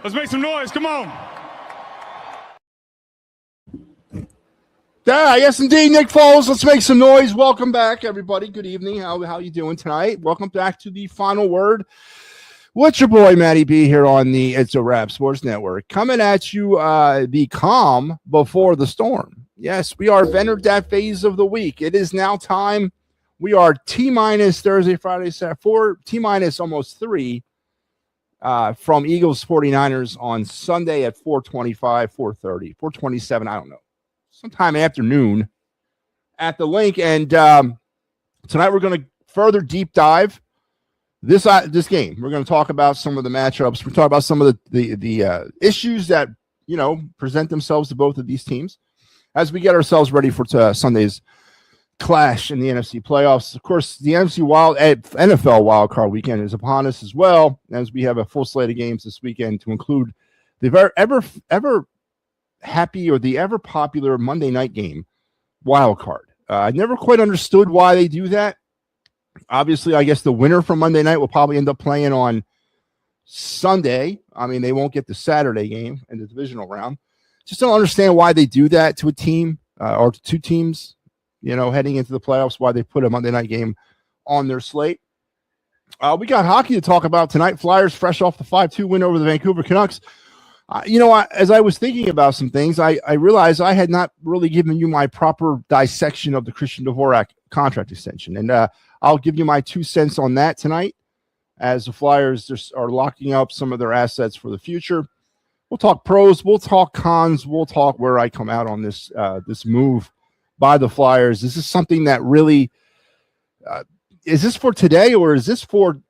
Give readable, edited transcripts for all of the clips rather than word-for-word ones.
Let's make some noise. Come on. Yeah, yes, indeed, Nick Foles. Let's make some noise. Welcome back, everybody. Good evening. How you doing tonight? Welcome back to the Final Word. What's your boy, MattyB, here on the It's a Wrap Sports Network, coming at you the calm before the storm. Yes, we are entered that phase of the week. It is now time. We are T-minus Thursday, Friday, Saturday, 4, T-minus almost 3 from Eagles 49ers on Sunday at 4:25, 4:30, 4:27, I don't know. Sometime afternoon at the link. And tonight we're going to further deep dive this game. We're going to talk about some of the matchups. We're talking about some of the issues that, present themselves to both of these teams as we get ourselves ready for Sunday's clash in the NFC playoffs. Of course, the NFL wildcard weekend is upon us as well, as we have a full slate of games this weekend to include the ever happy or the ever popular Monday night game wild card. I never quite understood why they do that. Obviously, I guess the winner from Monday night will probably end up playing on Sunday. I mean, they won't get the Saturday game in the divisional round. Just don't understand why they do that to a team or to two teams, heading into the playoffs, why they put a Monday night game on their slate. We got hockey to talk about tonight. Flyers fresh off the 5-2 win over the Vancouver Canucks. As I was thinking about some things, I realized I had not really given you my proper dissection of the Christian Dvorak contract extension. And I'll give you my 2 cents on that tonight as the Flyers just are locking up some of their assets for the future. We'll talk pros, we'll talk cons, we'll talk where I come out on this move by the Flyers. Is this something that really is this for today, or is this for,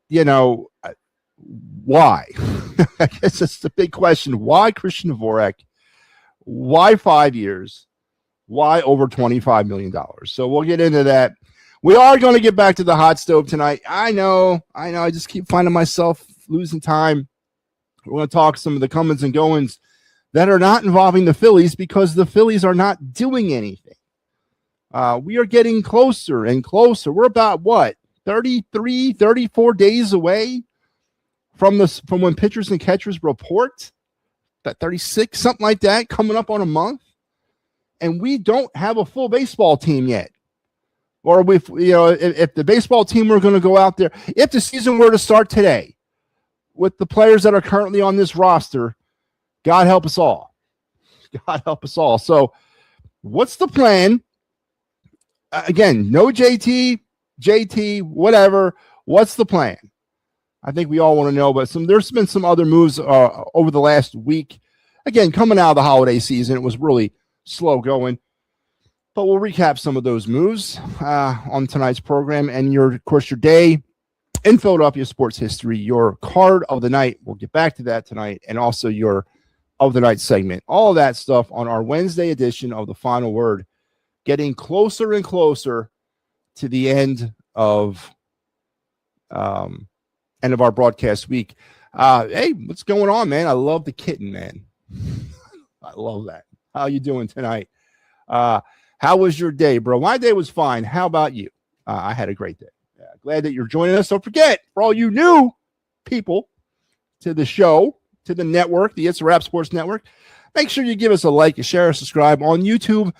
why? I guess that's the big question. Why Christian Dvorak? Why 5 years? Why over $25 million? So we'll get into that. We are going to get back to the hot stove tonight. I know. I just keep finding myself losing time. We're going to talk some of the comings and goings that are not involving the Phillies because the Phillies are not doing anything. We are getting closer and closer. We're about, 33, 34 days away from when pitchers and catchers report, that 36, something like that, coming up on a month. And we don't have a full baseball team yet. Or if the baseball team were going to go out there, if the season were to start today with the players that are currently on this roster, God help us all. God help us all. So what's the plan? Again, no JT, whatever. What's the plan? I think we all want to know, but there's been some other moves over the last week. Again, coming out of the holiday season, it was really slow going. But we'll recap some of those moves on tonight's program and your day in Philadelphia sports history, your card of the night. We'll get back to that tonight, and also your of the night segment. All of that stuff on our Wednesday edition of the Final Word, getting closer and closer to the end of our broadcast week. Hey, what's going on, man? I love the kitten, man. I love that. How you doing tonight? How was your day, bro? My day was fine. How about you? I had a great day. Glad that you're joining us. Don't forget, for all you new people to the show, to the network, the It's a Wrap Sports Network, make sure you give us a like, a share, a subscribe on YouTube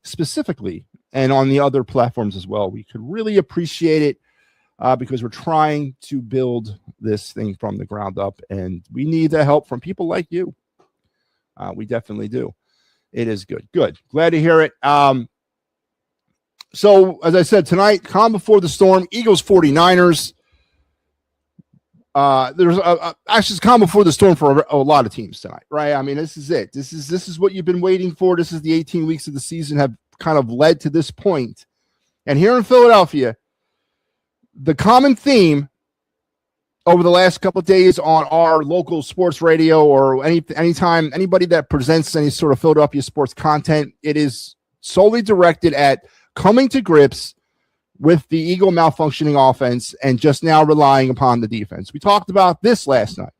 specifically, and on the other platforms as well. We could really appreciate it. Because we're trying to build this thing from the ground up, and we need the help from people like you. We definitely do. It is good. Good. Glad to hear it. So, as I said, tonight, calm before the storm, Eagles 49ers. There's actually calm before the storm for a lot of teams tonight, right? I mean, this is it. This is what you've been waiting for. This is the 18 weeks of the season have kind of led to this point. And here in Philadelphia, the common theme over the last couple of days on our local sports radio or anytime anybody that presents any sort of Philadelphia sports content, it is solely directed at coming to grips with the Eagle malfunctioning offense and just now relying upon the defense. We talked about this last night.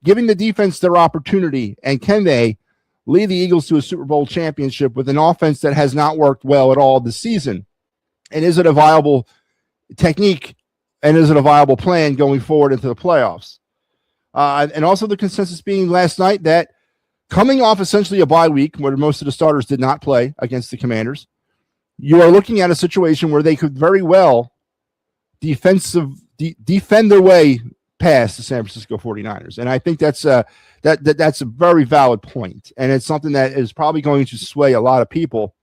Giving the defense their opportunity, and can they lead the Eagles to a Super Bowl championship with an offense that has not worked well at all this season? And is it a viable technique, and is it a viable plan going forward into the playoffs? And also the consensus being last night that coming off essentially a bye week where most of the starters did not play against the Commanders, you are looking at a situation where they could very well defend their way past the San Francisco 49ers. And I think that's a very valid point. And it's something that is probably going to sway a lot of people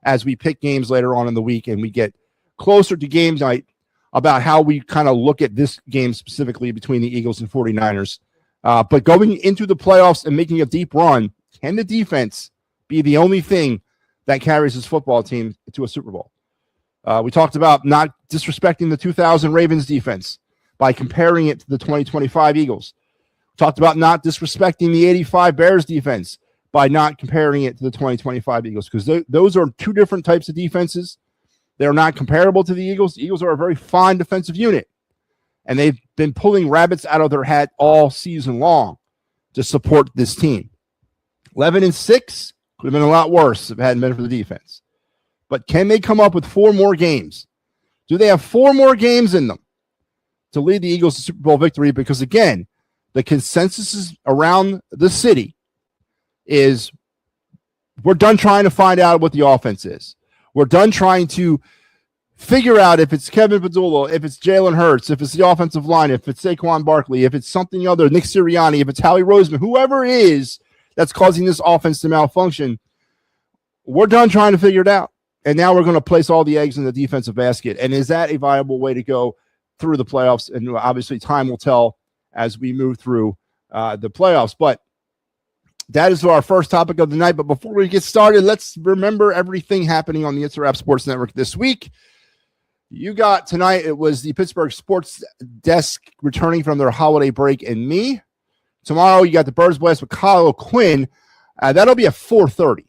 as we pick games later on in the week and we get closer to game night about how we kind of look at this game specifically between the Eagles and 49ers. But going into the playoffs and making a deep run, can the defense be the only thing that carries this football team to a Super Bowl? We talked about not disrespecting the 2000 Ravens defense by comparing it to the 2025 Eagles. We talked about not disrespecting the 85 Bears defense by not comparing it to the 2025 Eagles, because those are two different types of defenses. They're not comparable to the Eagles. The Eagles are a very fine defensive unit, and they've been pulling rabbits out of their hat all season long to support this team. 11-6 could have been a lot worse if it hadn't been for the defense. But can they come up with 4 more games? Do they have 4 more games in them to lead the Eagles to Super Bowl victory? Because, again, the consensus is around the city is we're done trying to find out what the offense is. We're done trying to figure out if it's Kevin Padula, if it's Jalen Hurts, if it's the offensive line, if it's Saquon Barkley, if it's something other, Nick Sirianni, if it's Howie Roseman, whoever it is that's causing this offense to malfunction. We're done trying to figure it out. And now we're going to place all the eggs in the defensive basket. And is that a viable way to go through the playoffs? And obviously time will tell as we move through the playoffs. But that is our first topic of the night. But before we get started, let's remember everything happening on the It's a Wrap Sports Network this week. You got tonight, it was the Pittsburgh Sports Desk returning from their holiday break and me. Tomorrow, you got the Birds Blast with Kyle Quinn. That'll be at 4:30.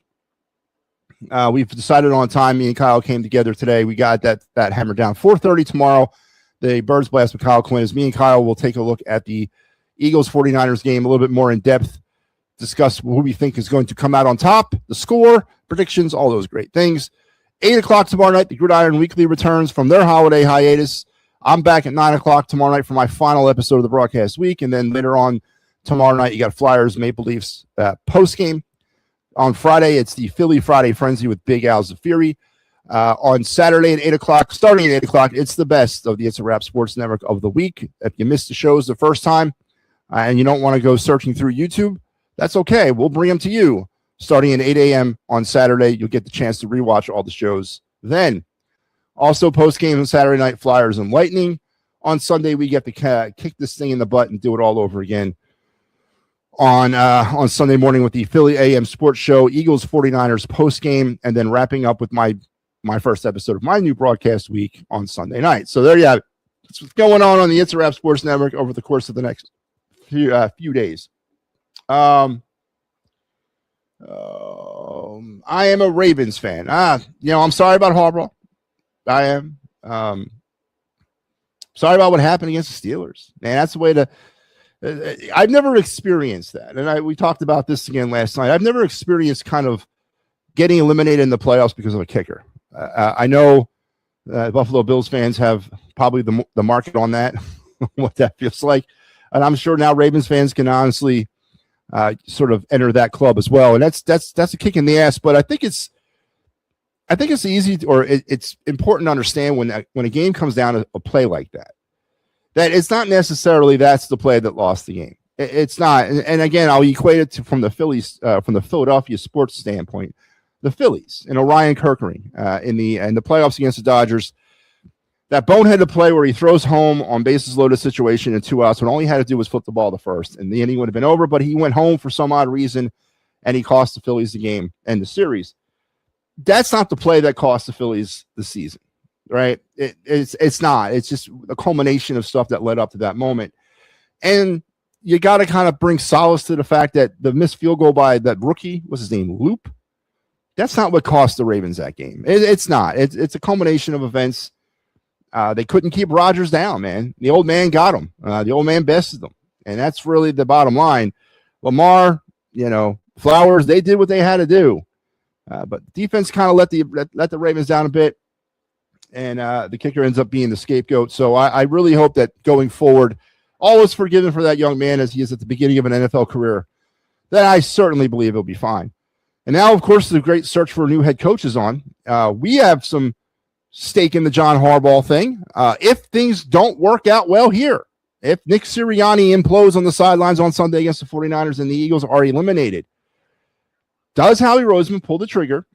We've decided on time. Me and Kyle came together today. We got that hammered down. 4:30 tomorrow, the Birds Blast with Kyle Quinn. As me and Kyle will take a look at the Eagles 49ers game a little bit more in depth, discuss who we think is going to come out on top, the score, predictions, all those great things. 8 o'clock tomorrow night, the Gridiron Weekly returns from their holiday hiatus. I'm back at 9 o'clock tomorrow night for my final episode of the broadcast week. And then later on tomorrow night, you got Flyers, Maple Leafs post-game. On Friday, it's the Philly Friday Frenzy with Big Al Zafiri. On Saturday at 8 o'clock, starting at 8 o'clock, it's the best of the It's a Wrap Sports Network of the week. If you missed the shows the first time and you don't want to go searching through YouTube, that's okay. We'll bring them to you. Starting at 8 a.m. on Saturday, you'll get the chance to rewatch all the shows then. Also, post-game on Saturday night, Flyers and Lightning. On Sunday, we get to kick this thing in the butt and do it all over again. On Sunday morning with the Philly AM Sports Show, Eagles 49ers post-game, and then wrapping up with my first episode of my new broadcast week on Sunday night. So there you have it. That's what's going on the It's a Wrap Sports Network over the course of the next few days. I am a Ravens fan. I'm sorry about Harbaugh. I am. Sorry about what happened against the Steelers. Man, that's the way to. I've never experienced that, and we talked about this again last night. I've never experienced kind of getting eliminated in the playoffs because of a kicker. I know Buffalo Bills fans have probably the market on that, what that feels like, and I'm sure now Ravens fans can honestly sort of enter that club as well, and that's a kick in the ass. But I think it's easy, or it's important to understand when a game comes down to a play like that it's not necessarily that's the play that lost the game. It's not, and again, I'll equate it to from the Philadelphia sports standpoint, the Phillies and Orion Kirkering in the playoffs against the Dodgers. That boneheaded play where he throws home on bases loaded situation and 2 outs when all he had to do was flip the ball to first, and the inning would have been over. But he went home for some odd reason, and he cost the Phillies the game and the series. That's not the play that cost the Phillies the season, right? It's not. It's just a culmination of stuff that led up to that moment, and you got to kind of bring solace to the fact that the missed field goal by that rookie, what's his name, Loop. That's not what cost the Ravens that game. It's not. It's a culmination of events. They couldn't keep Rodgers down, man. The old man got him. The old man bested them. And that's really the bottom line. Lamar, Flowers, they did what they had to do. But defense kind of let the Ravens down a bit. And the kicker ends up being the scapegoat. So I really hope that going forward, all is forgiven for that young man as he is at the beginning of an NFL career, then I certainly believe he'll be fine. And now, of course, the great search for a new head coach is on. We have some stake in the John Harbaugh thing. If things don't work out well here, if Nick Sirianni implodes on the sidelines on Sunday against the 49ers and the Eagles are eliminated, does Howie Roseman pull the trigger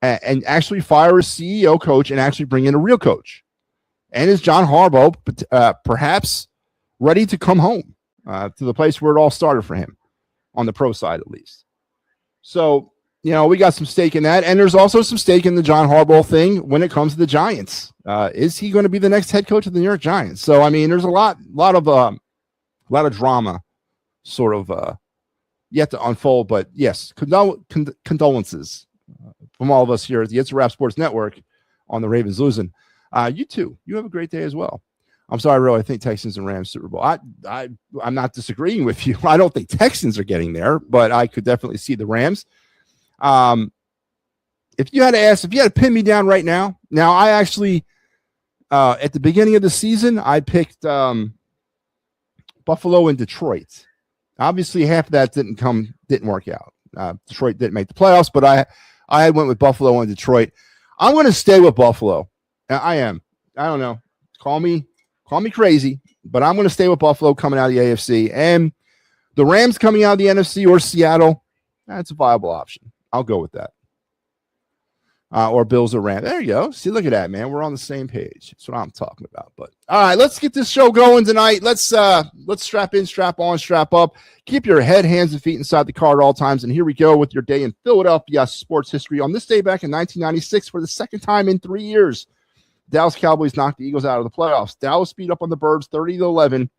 and actually fire a CEO coach and actually bring in a real coach? And is John Harbaugh perhaps ready to come home to the place where it all started for him, on the pro side at least? So, we got some stake in that. And there's also some stake in the John Harbaugh thing when it comes to the Giants. Is he going to be the next head coach of the New York Giants? So, I mean, there's a lot of drama sort of yet to unfold. But yes, condolences from all of us here at the It's a Wrap Sports Network on the Ravens losing. You too. You have a great day as well. I'm sorry, Ro. I think Texans and Rams Super Bowl. I'm not disagreeing with you. I don't think Texans are getting there, but I could definitely see the Rams. If you had to pin me down right now, I actually, at the beginning of the season, I picked Buffalo and Detroit. Obviously, half of that didn't work out. Detroit didn't make the playoffs, but I went with Buffalo and Detroit. I'm going to stay with Buffalo. I am. I don't know. Call me crazy, but I'm going to stay with Buffalo coming out of the AFC. And the Rams coming out of the NFC or Seattle, that's a viable option. I'll go with that. Or Bills or Rams. There you go. See, look at that, man. We're on the same page. That's what I'm talking about. But all right, let's get this show going tonight. Let's strap in, strap on, strap up. Keep your head, hands, and feet inside the car at all times. And here we go with your day in Philadelphia sports history. On this day back in 1996, for the second time in 3 years, Dallas Cowboys knocked the Eagles out of the playoffs. Dallas beat up on the Birds 30-11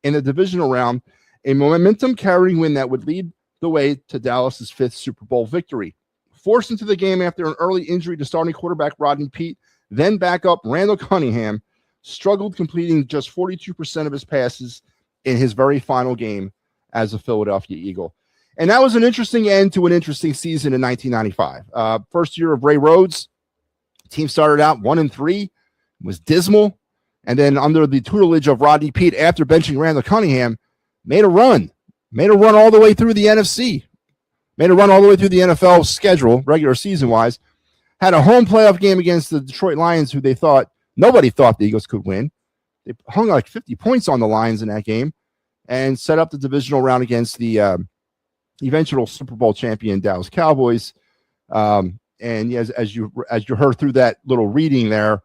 in the divisional round, a momentum-carrying win that would lead the way to Dallas's fifth Super Bowl victory. Forced into the game after an early injury to starting quarterback Rodney Peete, then backup Randall Cunningham struggled, completing just 42% of his passes in his very final game as a Philadelphia Eagle. And that was an interesting end to an interesting season in 1995. First year of Ray Rhodes. Team started out 1-3, was dismal, and then under the tutelage of Rodney Peete, after benching Randall Cunningham, made a run all the way through the NFC, made a run all the way through the NFL schedule, regular season-wise, had a home playoff game against the Detroit Lions, who nobody thought the Eagles could win. They hung like 50 points on the Lions in that game and set up the divisional round against the eventual Super Bowl champion Dallas Cowboys. And as you heard through that little reading there,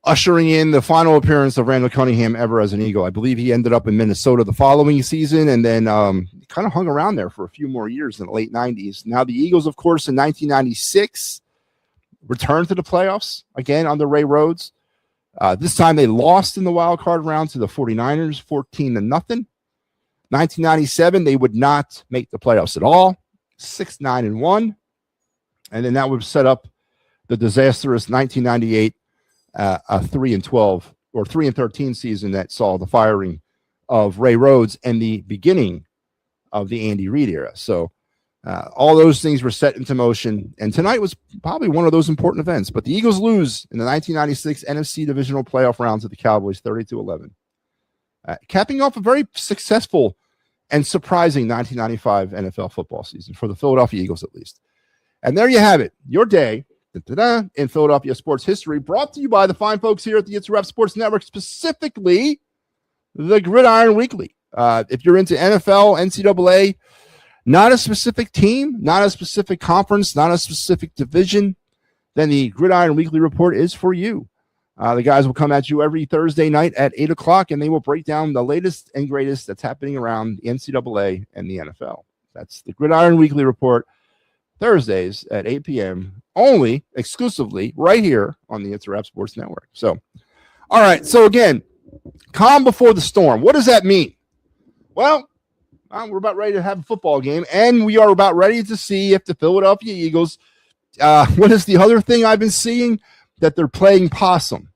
ushering in the final appearance of Randall Cunningham ever as an Eagle. I believe he ended up in Minnesota the following season and then kind of hung around there for a few more years in the late 90s. Now the Eagles, of course, in 1996, returned to the playoffs again under Ray Rhodes. This time they lost in the wild card round to the 49ers, 14-0. 1997, they would not make the playoffs at all, 6-9-1. And then that would set up the disastrous 1998 a 3-12 or 3-13 season that saw the firing of Ray Rhodes and the beginning of the Andy Reid era. So all those things were set into motion. And tonight was probably one of those important events. But the Eagles lose in the 1996 NFC divisional playoff round to the Cowboys 30-11. Capping off a very successful and surprising 1995 NFL football season for the Philadelphia Eagles, at least. And there you have it, your day in Philadelphia sports history, brought to you by the fine folks here at the It's a Wrap Sports Network, specifically the Gridiron Weekly. If you're into NFL, NCAA, not a specific team, not a specific conference, not a specific division, then the Gridiron Weekly Report is for you. The guys will come at you every Thursday night at 8 o'clock, and they will break down the latest and greatest that's happening around the NCAA and the NFL. That's the Gridiron Weekly Report, Thursdays at 8 p.m., only exclusively right here on the It's a Wrap Sports Network. So, all right. So, again, calm before the storm. What does that mean? Well, we're about ready to have a football game, and we are about ready to see if the Philadelphia Eagles, what is the other thing I've been seeing? That they're playing possum.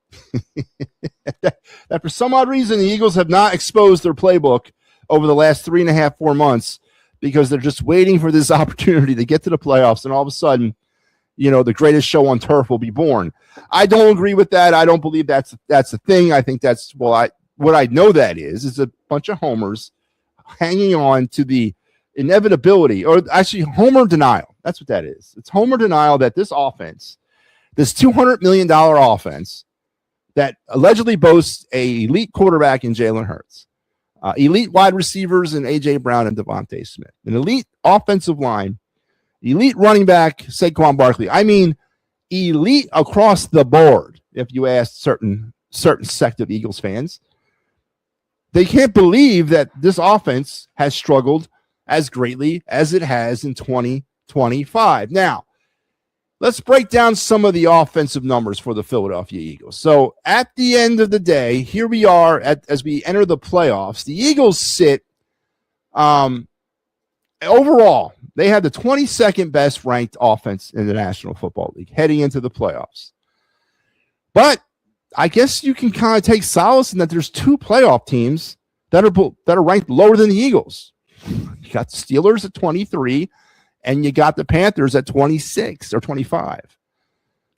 That for some odd reason, the Eagles have not exposed their playbook over the last 3.5, 4 months, because they're just waiting for this opportunity to get to the playoffs, and all of a sudden, the greatest show on turf will be born. I don't agree with that. I don't believe that's the thing. I think that's, what I know that is a bunch of homers hanging on to the inevitability, or actually homer denial. That's what that is. It's homer denial that this offense, this $200 million offense that allegedly boasts a elite quarterback in Jalen Hurts, elite wide receivers in A.J. Brown and Devontae Smith, an elite offensive line, elite running back Saquon Barkley. I mean, elite across the board. If you ask certain sect of Eagles fans, they can't believe that this offense has struggled as greatly as it has in 2025. Now, let's break down some of the offensive numbers for the Philadelphia Eagles. So at the end of the day, here we are as we enter the playoffs. The Eagles sit overall. They had the 22nd best ranked offense in the National Football League heading into the playoffs. But I guess you can kind of take solace in that there's two playoff teams that are ranked lower than the Eagles. You got the Steelers at 23, and you got the Panthers at 26 or 25.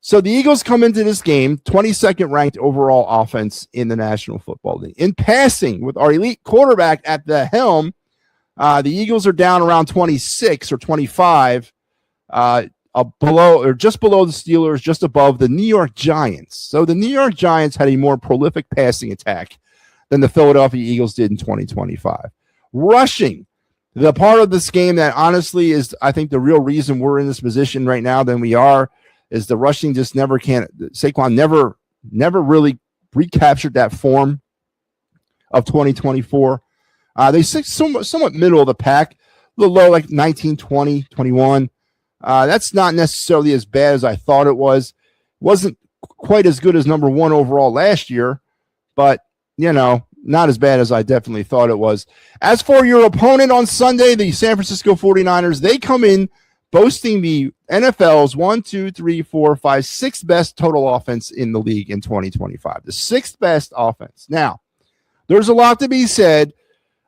So the Eagles come into this game 22nd ranked overall offense in the National Football League. In passing, with our elite quarterback at the helm, the Eagles are down around 26 or 25, below or just below the Steelers, just above the New York Giants. So the New York Giants had a more prolific passing attack than the Philadelphia Eagles did in 2025. Rushing, the part of this game that honestly is, I think, the real reason we're in this position right now than we are, is the rushing just never can. Saquon never really recaptured that form of 2024. They sit somewhat middle of the pack, a little low, like 19, 20, 21. That's not necessarily as bad as I thought it was. Wasn't quite as good as number one overall last year, but, not as bad as I definitely thought it was. As for your opponent on Sunday, the San Francisco 49ers, they come in boasting the NFL's 6th best total offense in the league in 2025. The 6th best offense. Now, there's a lot to be said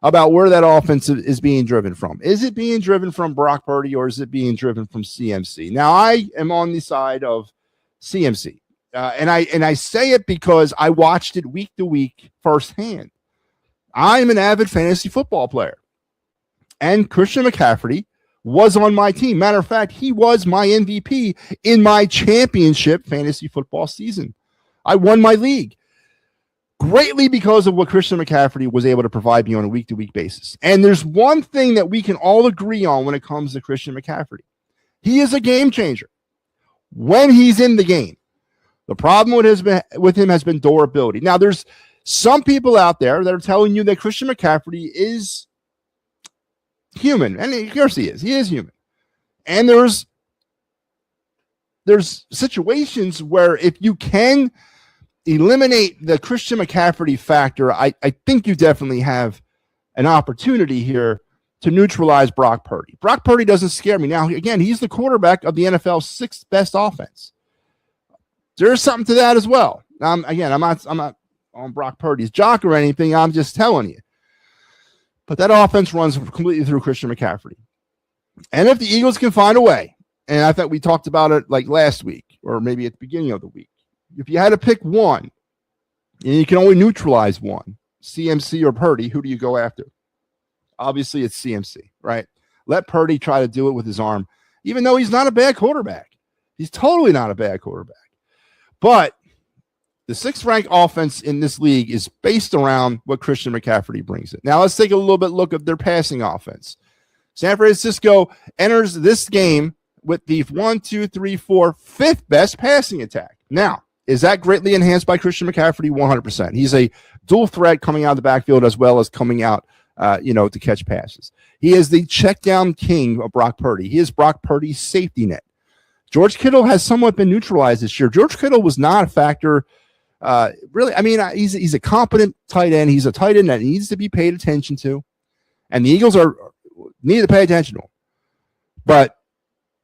about where that offense is being driven from. Is it being driven from Brock Purdy, or is it being driven from CMC? Now, I am on the side of CMC, and I say it because I watched it week to week firsthand. I'm an avid fantasy football player, and Christian McCaffrey was on my team. Matter of fact, he was my MVP in my championship fantasy football season. I won my league greatly because of what Christian McCaffrey was able to provide me on a week-to-week basis. And there's one thing that we can all agree on when it comes to Christian McCaffrey. He is a game changer when he's in the game. The problem with him has been durability. Now, there's some people out there that are telling you that Christian McCaffrey is human. And of course he is. He is human. And there's situations where if you can eliminate the Christian McCaffrey factor, I think you definitely have an opportunity here to neutralize Brock Purdy. Brock Purdy doesn't scare me. Now, again, he's the quarterback of the NFL's 6th best offense. There's something to that as well. Again, I'm not on Brock Purdy's jock or anything. I'm just telling you. But that offense runs completely through Christian McCaffrey. And if the Eagles can find a way, and I thought we talked about it like last week or maybe at the beginning of the week, if you had to pick one, and you can only neutralize one, CMC or Purdy, who do you go after? Obviously, it's CMC, right? Let Purdy try to do it with his arm, even though he's not a bad quarterback. He's totally not a bad quarterback. But the 6th ranked offense in this league is based around what Christian McCaffrey brings it. Now, let's take a little bit look at their passing offense. San Francisco enters this game with the 5th best passing attack. Now, is that greatly enhanced by Christian McCaffrey? 100%. He's a dual threat coming out of the backfield as well as coming out, to catch passes. He is the check down king of Brock Purdy. He is Brock Purdy's safety net. George Kittle has somewhat been neutralized this year. George Kittle was not a factor. Really, I mean, he's a competent tight end. He's a tight end that needs to be paid attention to, and the Eagles need to pay attention to him. But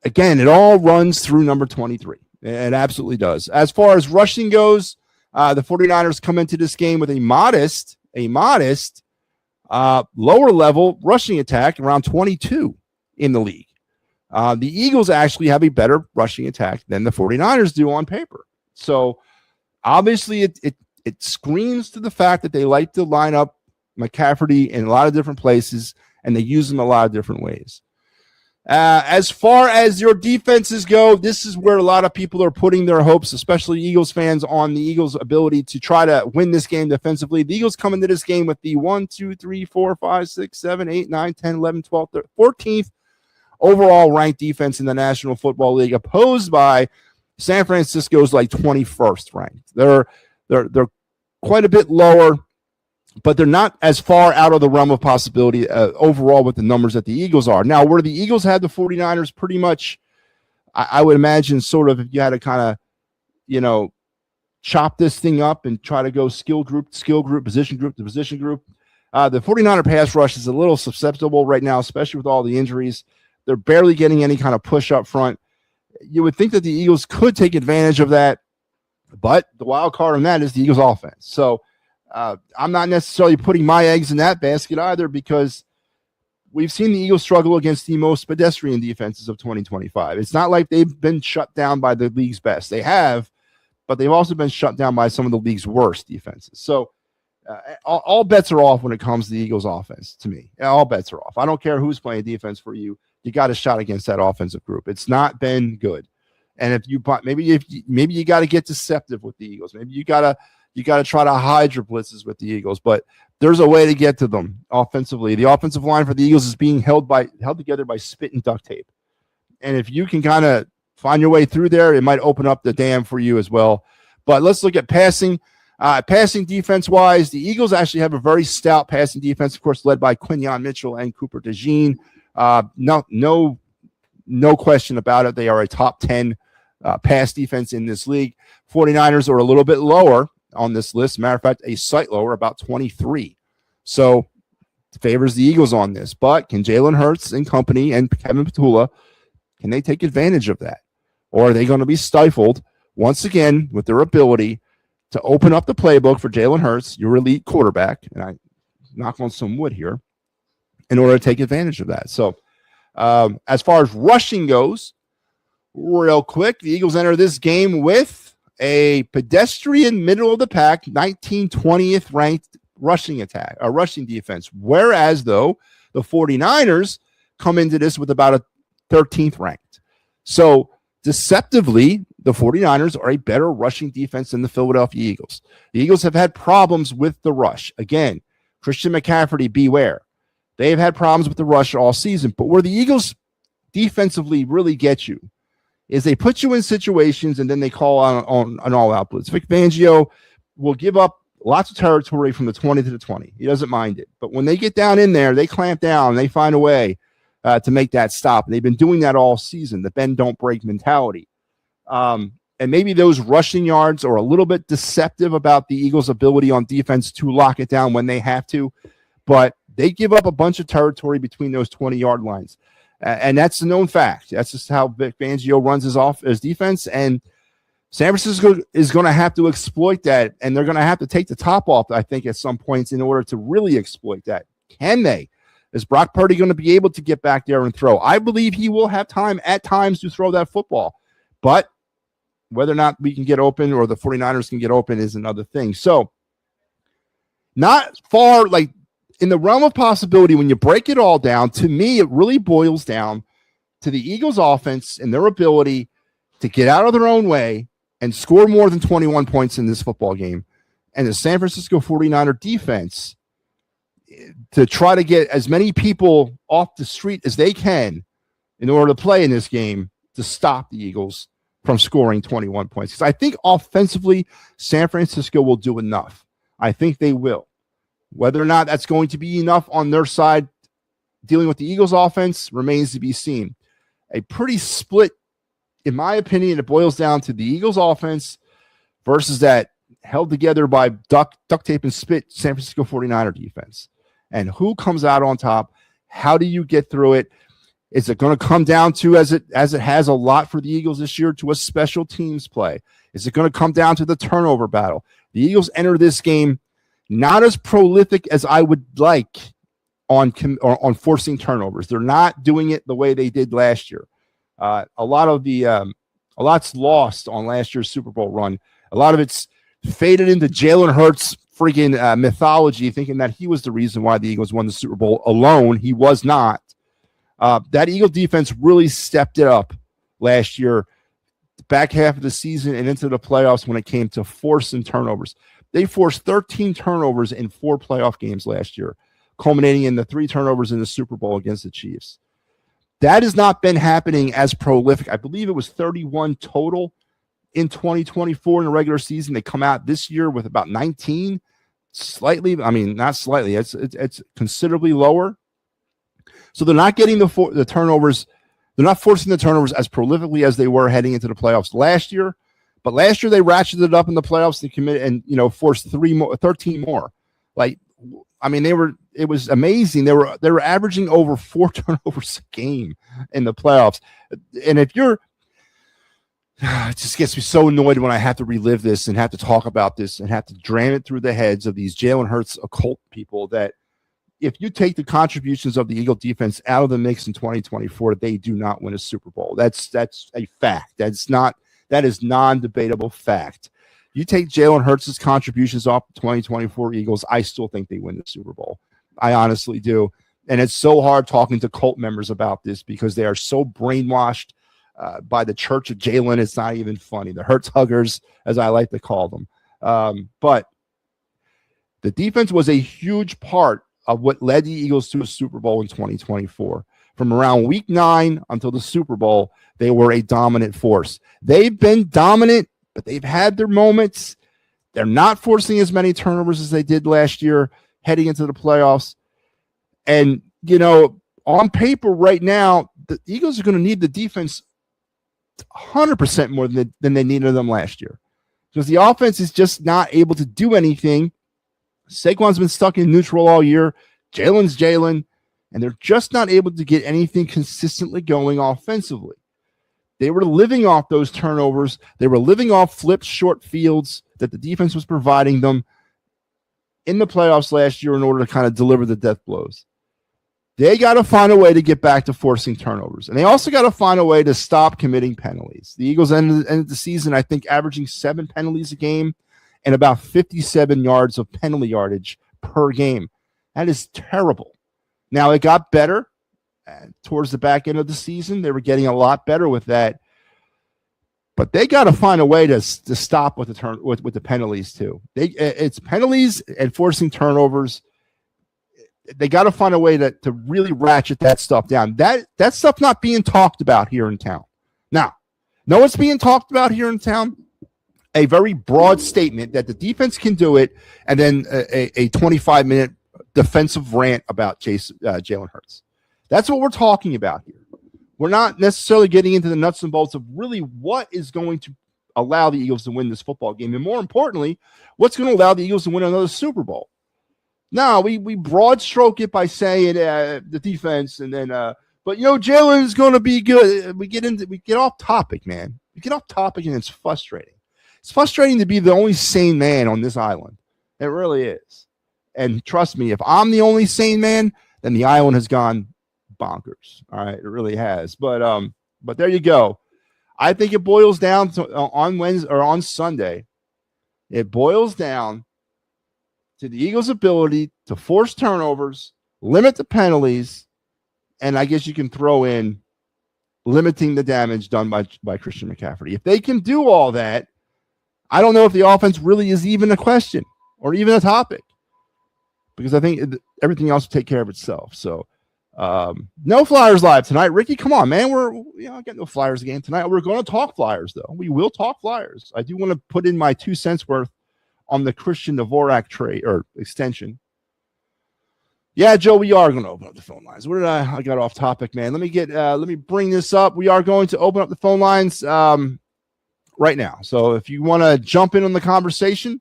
again, it all runs through number 23. It absolutely does. As far as rushing goes, the 49ers come into this game with a modest lower level rushing attack, around 22 in the league. The Eagles actually have a better rushing attack than the 49ers do on paper. So obviously It screams to the fact that they like to line up McCaffrey in a lot of different places, and they use them a lot of different ways. As far as your defenses go, this is where a lot of people are putting their hopes, especially Eagles fans, on the Eagles' ability to try to win this game defensively. The Eagles come into this game with the 1, 2, 3, 4, 5, 6, 7, 8, 9, 10, 11, 12, 13, 14th overall ranked defense in the National Football League, opposed by San Francisco's like 21st ranked. They're quite a bit lower, but they're not as far out of the realm of possibility overall with the numbers that the Eagles are. Now, where the Eagles had the 49ers pretty much, I would imagine sort of if you had to kind of, chop this thing up and try to go skill group, position group to position group. The 49er pass rush is a little susceptible right now, especially with all the injuries. They're barely getting any kind of push up front. You would think that the Eagles could take advantage of that, but the wild card on that is the Eagles offense. So, I'm not necessarily putting my eggs in that basket either, because we've seen the Eagles struggle against the most pedestrian defenses of 2025. It's not like they've been shut down by the league's best. They have, but they've also been shut down by some of the league's worst defenses. So all bets are off when it comes to the Eagles offense to me. All bets are off. I don't care who's playing defense for you. You got a shot against that offensive group. It's not been good. And if you maybe you got to get deceptive with the Eagles. Maybe you got to try to hide your blitzes with the Eagles, but there's a way to get to them offensively. The offensive line for the Eagles is being held together by spit and duct tape. And if you can kind of find your way through there, it might open up the dam for you as well. But let's look at passing. Passing defense-wise, the Eagles actually have a very stout passing defense, of course, led by Quinyon Mitchell and Cooper DeJean. No question about it. They are a top 10 pass defense in this league. 49ers are a little bit lower on this list. Matter of fact, a slight lower, about 23. So it favors the Eagles on this. But can Jalen Hurts and company and Kevin Petula, can they take advantage of that? Or are they going to be stifled once again with their ability to open up the playbook for Jalen Hurts, your elite quarterback, and I knock on some wood here, in order to take advantage of that? So as far as rushing goes, real quick, the Eagles enter this game with a pedestrian middle of the pack, 20th ranked rushing defense. Whereas, though, the 49ers come into this with about a 13th ranked. So deceptively, the 49ers are a better rushing defense than the Philadelphia Eagles. The Eagles have had problems with the rush. Again, Christian McCaffrey, beware. They've had problems with the rush all season. But where the Eagles defensively really get you is they put you in situations and then they call on an all-out blitz. Vic Fangio will give up lots of territory from the 20 to the 20. He doesn't mind it. But when they get down in there, they clamp down. They find a way to make that stop. And they've been doing that all season, the bend, don't break mentality. And maybe those rushing yards are a little bit deceptive about the Eagles' ability on defense to lock it down when they have to. But they give up a bunch of territory between those 20-yard lines. And that's a known fact. That's just how Vic Fangio runs his defense. And San Francisco is going to have to exploit that. And they're going to have to take the top off, I think, at some points in order to really exploit that. Can they? Is Brock Purdy going to be able to get back there and throw? I believe he will have time at times to throw that football. But whether or not we can get open or the 49ers can get open is another thing. So not far, like, in the realm of possibility, when you break it all down, to me, it really boils down to the Eagles' offense and their ability to get out of their own way and score more than 21 points in this football game. And the San Francisco 49er defense to try to get as many people off the street as they can in order to play in this game to stop the Eagles from scoring 21 points. Because I think offensively, San Francisco will do enough. I think they will. Whether or not that's going to be enough on their side dealing with the Eagles offense remains to be seen. A pretty split, in my opinion, it boils down to the Eagles offense versus that held together by duct tape and spit San Francisco 49er defense. And who comes out on top? How do you get through it? Is it going to come down to, as it has a lot for the Eagles this year, to a special teams play? Is it going to come down to the turnover battle? The Eagles enter this game not as prolific as I would like on forcing turnovers. They're not doing it the way they did last year. A lot's lost on last year's Super Bowl run. A lot of it's faded into Jalen Hurts freaking mythology, thinking that he was the reason why the Eagles won the Super Bowl alone. He was not. That Eagle defense really stepped it up last year, back half of the season and into the playoffs when it came to forcing turnovers. They forced 13 turnovers in 4 playoff games last year, culminating in the 3 turnovers in the Super Bowl against the Chiefs. That has not been happening as prolific. I believe it was 31 total in 2024 in the regular season. They come out this year with about 19, slightly. I mean, not slightly. It's considerably lower. So they're not getting the turnovers. They're not forcing the turnovers as prolifically as they were heading into the playoffs last year. But last year they ratcheted it up in the playoffs. They committed and forced 13 more. Like, I mean, it was amazing. They were averaging over 4 turnovers a game in the playoffs. And if you're, it just gets me so annoyed when I have to relive this and have to talk about this and have to dram it through the heads of these Jalen Hurts occult people that if you take the contributions of the Eagle defense out of the mix in 2024, they do not win a Super Bowl. That's a fact. That is non-debatable fact. You take Jalen Hurts' contributions off the 2024 Eagles, I still think they win the Super Bowl. I honestly do. And it's so hard talking to cult members about this because they are so brainwashed by the Church of Jalen. It's not even funny. The Hurts huggers, as I like to call them. But the defense was a huge part of what led the Eagles to a Super Bowl in 2024. From around week 9 until the Super Bowl, they were a dominant force. They've been dominant, but they've had their moments. They're not forcing as many turnovers as they did last year heading into the playoffs. And, on paper right now, the Eagles are going to need the defense 100% more than they needed them last year. Because the offense is just not able to do anything. Saquon's been stuck in neutral all year. Jalen's Jalen. And they're just not able to get anything consistently going offensively. They were living off those turnovers. They were living off flipped short fields that the defense was providing them in the playoffs last year in order to kind of deliver the death blows. They got to find a way to get back to forcing turnovers. And they also got to find a way to stop committing penalties. The Eagles ended the season, I think, averaging 7 penalties a game and about 57 yards of penalty yardage per game. That is terrible. Now, it got better towards the back end of the season. They were getting a lot better with that. But they got to find a way to stop with the penalties, too. It's penalties and forcing turnovers. They got to find a way to really ratchet that stuff down. That stuff not being talked about here in town. Now, know what's being talked about here in town? A very broad statement that the defense can do it, and then a 25-minute defensive rant about Jalen Hurts. That's what we're talking about here. We're not necessarily getting into the nuts and bolts of really what is going to allow the Eagles to win this football game. And more importantly, what's going to allow the Eagles to win another Super Bowl. Now, we broad stroke it by saying the defense and then, but Jalen is going to be good. We get off topic, man. We get off topic and it's frustrating. It's frustrating to be the only sane man on this island. It really is. And trust me, if I'm the only sane man, then the island has gone bonkers. All right, it really has. But there you go. I think it boils down to on Wednesday or on Sunday. It boils down to the Eagles' ability to force turnovers, limit the penalties, and I guess you can throw in limiting the damage done by Christian McCaffrey. If they can do all that, I don't know if the offense really is even a question or even a topic, because I think everything else will take care of itself. So no Flyers live tonight. Ricky, come on, man. We're getting no Flyers game tonight. We're going to talk Flyers, though. We will talk Flyers. I do want to put in my 2 cents worth on the Christian Dvorak trade or extension. Yeah, Joe, we are going to open up the phone lines. Where did I got off topic, man. Let me bring this up. We are going to open up the phone lines right now. So if you want to jump in on the conversation,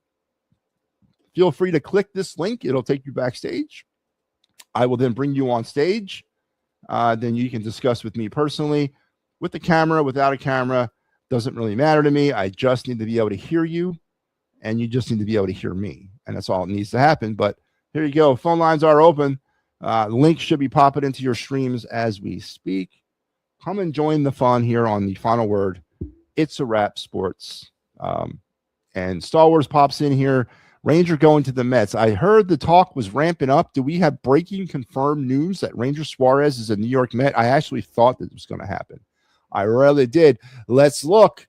feel free to click this link. It'll take you backstage. I will then bring you on stage. Then you can discuss with me personally, with the camera, without a camera. Doesn't really matter to me. I just need to be able to hear you, and you just need to be able to hear me. And that's all that needs to happen. But here you go. Phone lines are open. The link should be popping into your streams as we speak. Come and join the fun here on the Final Word. It's a Wrap Sports. And Star Wars pops in here. Ranger going to the Mets. I heard the talk was ramping up. Do we have breaking confirmed news that Ranger Suarez is a New York Met? I actually thought that it was going to happen. I really did. Let's look.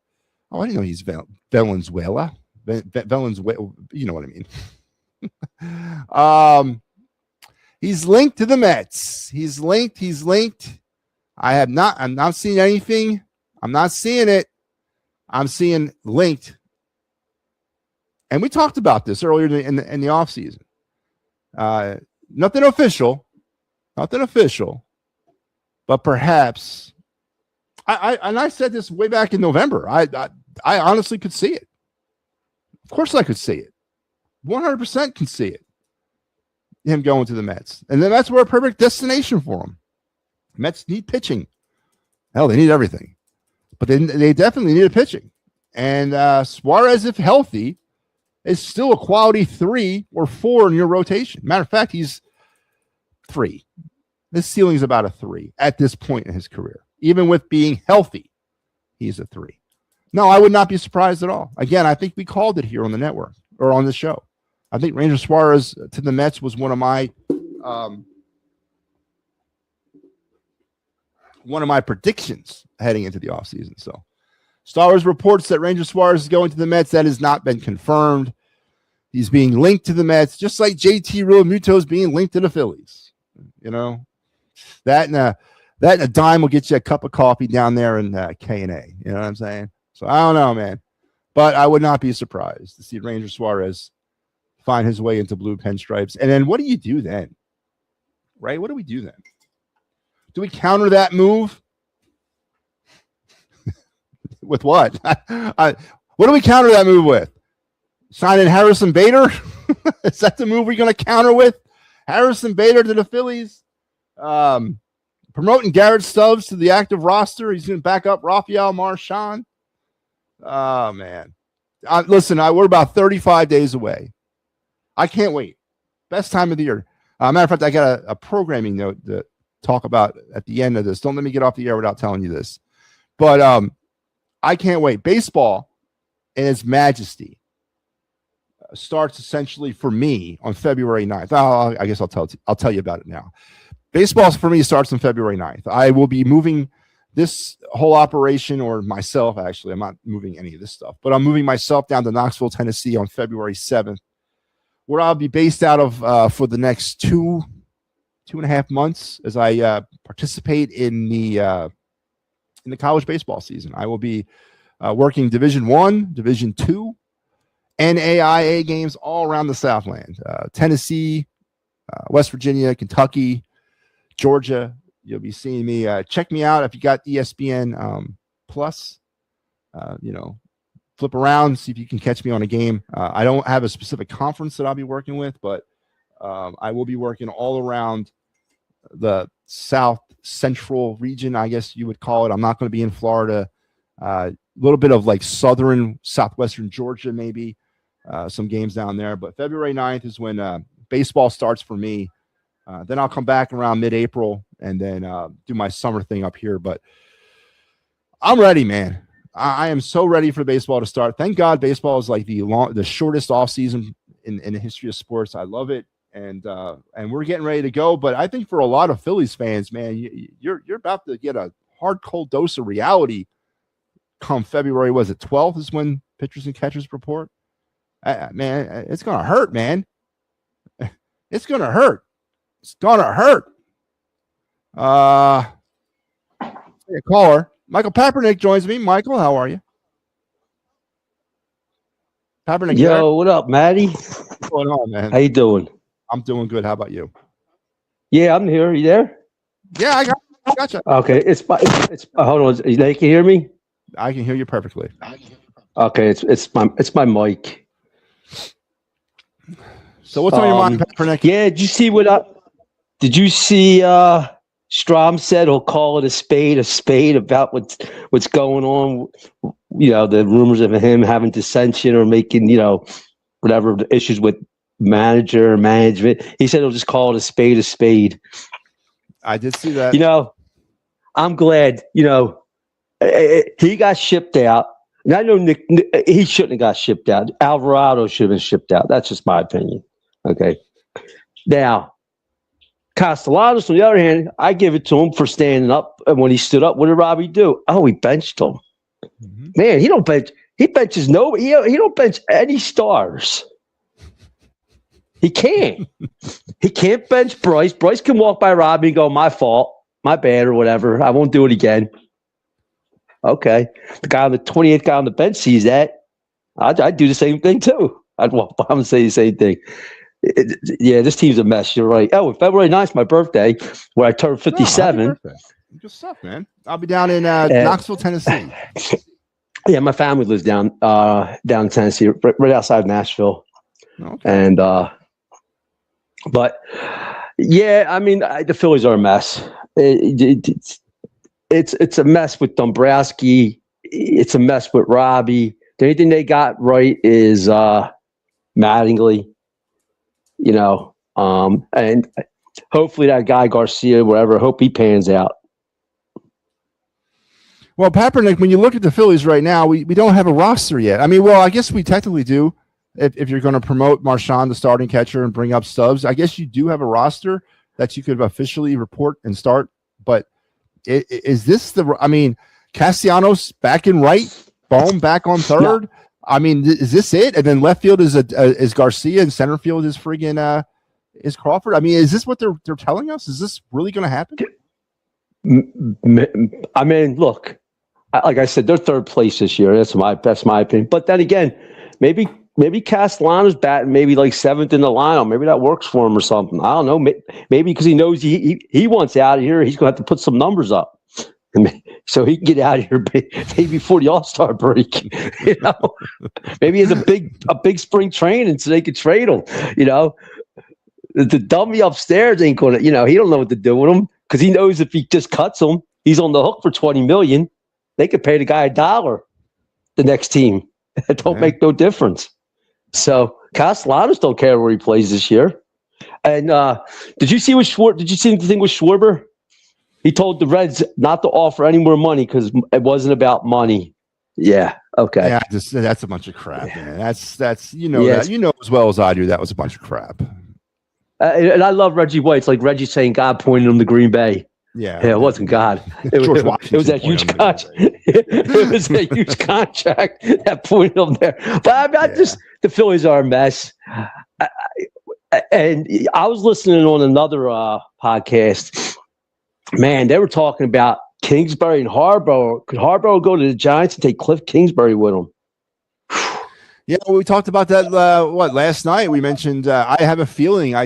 Oh, I didn't know he's Valenzuela. Valenzuela, you know what I mean. He's linked to the Mets. He's linked. I'm not seeing anything. I'm not seeing it. I'm seeing linked. And we talked about this earlier in the offseason. Nothing official, but perhaps I said this way back in November. I honestly could see it. Of course I could see it. 100% can see it. Him going to the Mets. And then that's where a perfect destination for him. Mets need pitching. Hell, they need everything. But they definitely need a pitching. And Suarez, if healthy, is still a quality 3 or 4 in your rotation. Matter of fact, he's 3. His ceiling is about a 3 at this point in his career. Even with being healthy, he's a 3. No, I would not be surprised at all. Again, I think we called it here on the network or on the show. I think Ranger Suarez to the Mets was one of my predictions heading into the offseason. So Star Wars reports that Ranger Suarez is going to the Mets. That has not been confirmed. He's being linked to the Mets, just like JT Realmuto is being linked to the Phillies. You know, that and a dime will get you a cup of coffee down there in K&A. You know what I'm saying? So I don't know, man. But I would not be surprised to see Ranger Suarez find his way into blue pinstripes. And then what do you do then? Right? What do we do then? Do we counter that move? With what? What do we counter that move with? Signing Harrison Bader? Is that the move we're going to counter with? Harrison Bader to the Phillies? Promoting Garrett Stubbs to the active roster. He's going to back up Rafael Marchand. Oh, man. Listen, we're about 35 days away. I can't wait. Best time of the year. Matter of fact, I got a programming note to talk about at the end of this. Don't let me get off the air without telling you this. But I can't wait. Baseball in its majesty starts essentially for me on February 9th. I guess I'll tell you about it now. Baseball for me starts on February 9th. I will be moving this whole operation, or myself, actually. I'm not moving any of this stuff, but I'm moving myself down to Knoxville, Tennessee on February 7th, where I'll be based out of for the next 2.5 months as I participate in the college baseball season. I will be working Division I, Division II, NAIA games all around the Southland. Tennessee, West Virginia, Kentucky, Georgia. You'll be seeing me. Check me out if you got ESPN Plus. Flip around, see if you can catch me on a game. I don't have a specific conference that I'll be working with, but I will be working all around the South Central region, I guess you would call it. I'm not going to be in Florida. A little bit of like southern, southwestern Georgia, maybe some games down there. But February 9th is when baseball starts for me. Then I'll come back around mid-April and then do my summer thing up here. But I'm ready, man. I am so ready for baseball to start. Thank God baseball is like the shortest off season in the history of sports. I love it. And we're getting ready to go. But I think for a lot of Phillies fans, man, you're about to get a hard, cold dose of reality come February. Was it 12th is when pitchers and catchers report? Man, it's going to hurt, man. It's going to hurt. It's going to hurt. A caller. Michael Papernick joins me. Michael, how are you? Papernick. Yo, there? What up, Matty? What's going on, man? How you doing? I'm doing good. How about you? Yeah, I'm here. You there? Yeah, I got you. Okay, it's hold on. You can hear me? I can hear you perfectly. Okay, it's my mic. So what's on your mind, Papernick? Yeah, did you see Strom said he'll call it a spade about what's going on, the rumors of him having dissension or making, whatever the issues with management. He said he'll just call it a spade. I did see that. I'm glad, he got shipped out. And I know Nick, he shouldn't have got shipped out. Alvarado should have been shipped out. That's just my opinion. Okay. Now, Castellanos, on the other hand, I give it to him for standing up. And when he stood up, what did Robbie do? Oh, he benched him. Mm-hmm. Man, he don't bench. He benches nobody. He don't bench any stars. He can't. He can't bench Bryce. Bryce can walk by Robbie and go, my fault, my bad, or whatever. I won't do it again. Okay. The guy on the 28th guy on the bench sees that. I'd do the same thing too. I'd walk by him and say the same thing. Yeah, this team's a mess. You're right. Oh, February 9th, my birthday, where I turned 57. Oh, good stuff, man. I'll be down in Knoxville, Tennessee. Yeah, my family lives down in Tennessee, right outside Nashville. Okay. And but yeah, I mean, the Phillies are a mess. It's a mess with Dombrowski. It's a mess with Robbie. The only thing they got right is Mattingly. You know, and hopefully that guy Garcia, whatever, hope he pans out. Well, Papernick, when you look at the Phillies right now, we don't have a roster yet. I mean, well, I guess we technically do. If you're going to promote Marchand, the starting catcher, and bring up Stubbs, I guess you do have a roster that you could officially report and start. But is this Castellanos back in right, Bohm back on third? No. I mean, is this it? And then left field is Garcia, and center field is friggin' is Crawford. I mean, is this what they're telling us? Is this really going to happen? I mean, look, like I said, they're third place this year. That's my opinion. But then again, maybe Castellanos batting maybe like seventh in the lineup. Maybe that works for him or something. I don't know. Maybe because he knows he wants out of here, he's going to have to put some numbers up. So he can get out of here maybe before the All-Star break. You know, maybe he has a big spring training so they could trade him. You know, the dummy upstairs ain't going to. You know, he don't know what to do with him because he knows if he just cuts him, he's on the hook for $20 million. They could pay the guy $1. The next team, it don't make no difference. So Castellanos don't care where he plays this year. And did you see the thing with Schwarber? He told the Reds not to offer any more money because it wasn't about money. Yeah. Okay. Yeah, that's a bunch of crap, man. That's you know as well as I do that was a bunch of crap. And I love Reggie White. It's like Reggie saying God pointed him to Green Bay. Yeah, it wasn't God. It was that huge contract. It was a huge contract that pointed him there. But I just the Phillies are a mess. And I was listening on another podcast. Man, they were talking about Kingsbury and Harbaugh. Could Harbaugh go to the Giants and take Cliff Kingsbury with him? Yeah, we talked about that. Last night? We mentioned. I have a feeling.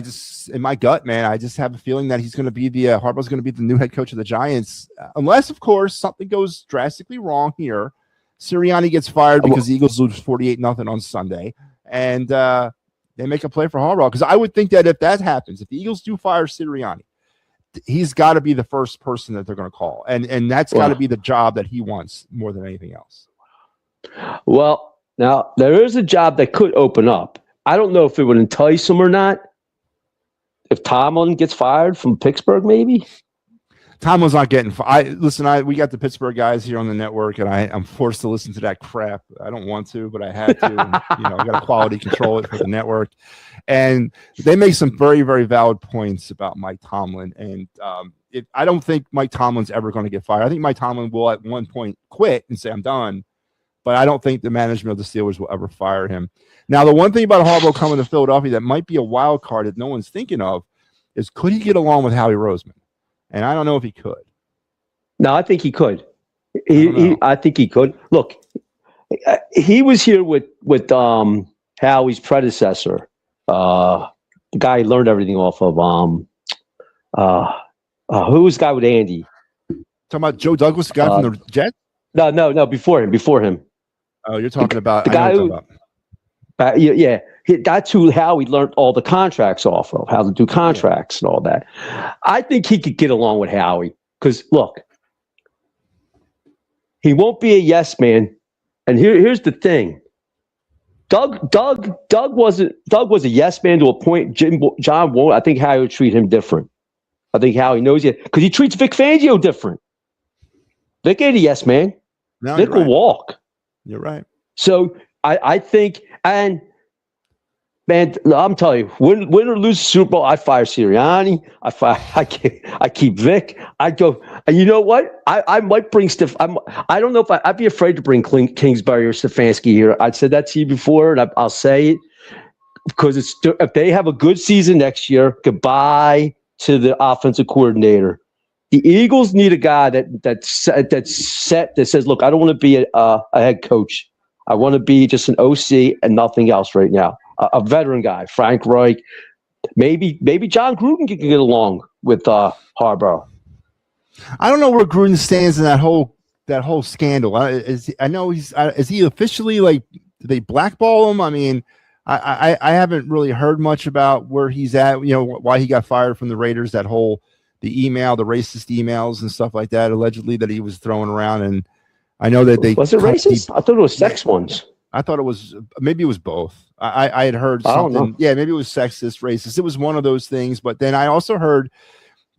In my gut, man, I just have a feeling that he's going to be Harbaugh's going to be the new head coach of the Giants, unless, of course, something goes drastically wrong here. Sirianni gets fired because the Eagles lose 48-0 on Sunday, and they make a play for Harbaugh. Because I would think that if that happens, if the Eagles do fire Sirianni, he's got to be the first person that they're going to call. And that's got to be the job that he wants more than anything else. Well, now there is a job that could open up. I don't know if it would entice him or not. If Tomlin gets fired from Pittsburgh, maybe? Tomlin's not getting fired. Listen, we got the Pittsburgh guys here on the network, and I'm forced to listen to that crap. I don't want to, but I have to. And, I got to quality control it for the network. And they make some very, very valid points about Mike Tomlin. And I don't think Mike Tomlin's ever going to get fired. I think Mike Tomlin will at one point quit and say, I'm done. But I don't think the management of the Steelers will ever fire him. Now, the one thing about Harbaugh coming to Philadelphia that might be a wild card that no one's thinking of is could he get along with Howie Roseman? And I don't know if he could. No, I think he could. I think he could. Look, he was here with Howie's predecessor, the guy he learned everything off of. Who was the guy with Andy? Talking about Joe Douglas, the guy from the Jets? No, before him. Oh, you're talking about the guy who. That's who Howie learned all the contracts off of, how to do contracts and all that. I think he could get along with Howie because, look, he won't be a yes man. And here's the thing: Doug was a yes man to a point. John won't. I think Howie would treat him different. I think Howie knows it because he treats Vic Fangio different. Vic ain't a yes man. No, Vic will walk. You're right. So I think, and man, I'm telling you, win or lose the Super Bowl, I fire Sirianni. I keep Vic. I go, and you know what? I might bring I don't know if I'd be afraid to bring Kingsbury or Stefanski here. I said that to you before, and I'll say it because if they have a good season next year, goodbye to the offensive coordinator. The Eagles need a guy that's set that says, look, I don't want to be a head coach. I want to be just an OC and nothing else right now. A veteran guy, Frank Reich. Maybe John Gruden can get along with Harbaugh. I don't know where Gruden stands in that whole scandal. Is he officially, like, did they blackball him? I mean, I haven't really heard much about where he's at. You know, why he got fired from the Raiders. That whole the racist emails and stuff like that, allegedly that he was throwing around. And I know that was it racist? I thought it was sex ones. I thought it was maybe it was both. I had heard something. Yeah, maybe it was sexist, racist. It was one of those things. But then I also heard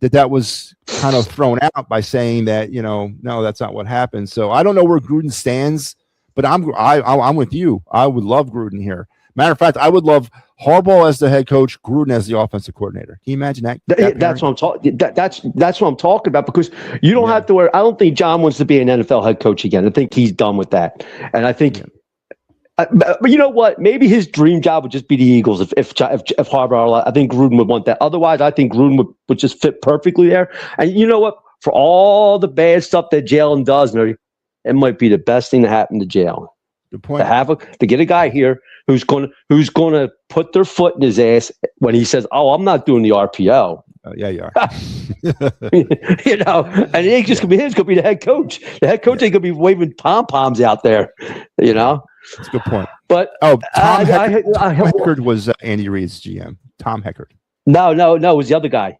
that was kind of thrown out by saying that, no, that's not what happened. So I don't know where Gruden stands, but I'm with you. I would love Gruden here. Matter of fact, I would love Harbaugh as the head coach, Gruden as the offensive coordinator. Can you imagine that? That's what I'm talking. That's what I'm talking about, because you don't have to wear. I don't think John wants to be an NFL head coach again. I think he's done with that, and I think. But you know what? Maybe his dream job would just be the Eagles if Harbaugh. I think Gruden would want that. Otherwise, I think Gruden would just fit perfectly there. And you know what? For all the bad stuff that Jalen does, it might be the best thing to happen to Jalen. Good point. To get a guy here who's going to put their foot in his ass when he says, "Oh, I'm not doing the RPO." Yeah, you are. And it ain't just going to be the head coach. The head coach ain't going to be waving pom-poms out there, That's a good point. But Tom Heckard was Andy Reid's GM. Tom Heckard. No, it was the other guy.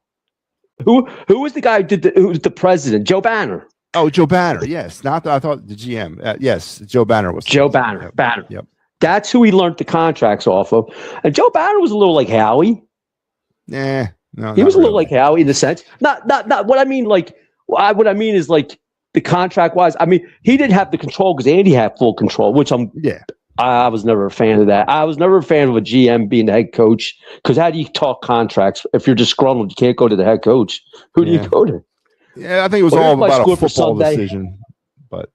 Who was the guy who was the president? Joe Banner. Oh, Joe Banner. Yes, I thought the GM. Yes, Joe Banner was. Joe Banner. Yep. Banner. Yep. That's who he learned the contracts off of. And Joe Banner was a little like Howie. No, he was a little like Howie in the sense. Not what I mean. Like what I mean is like the contract wise. I mean, he didn't have the control because Andy had full control, which I was never a fan of that. I was never a fan of a GM being the head coach, because how do you talk contracts if you're disgruntled? You can't go to the head coach. Who do you go to? Yeah, I think it was all about a football decision. But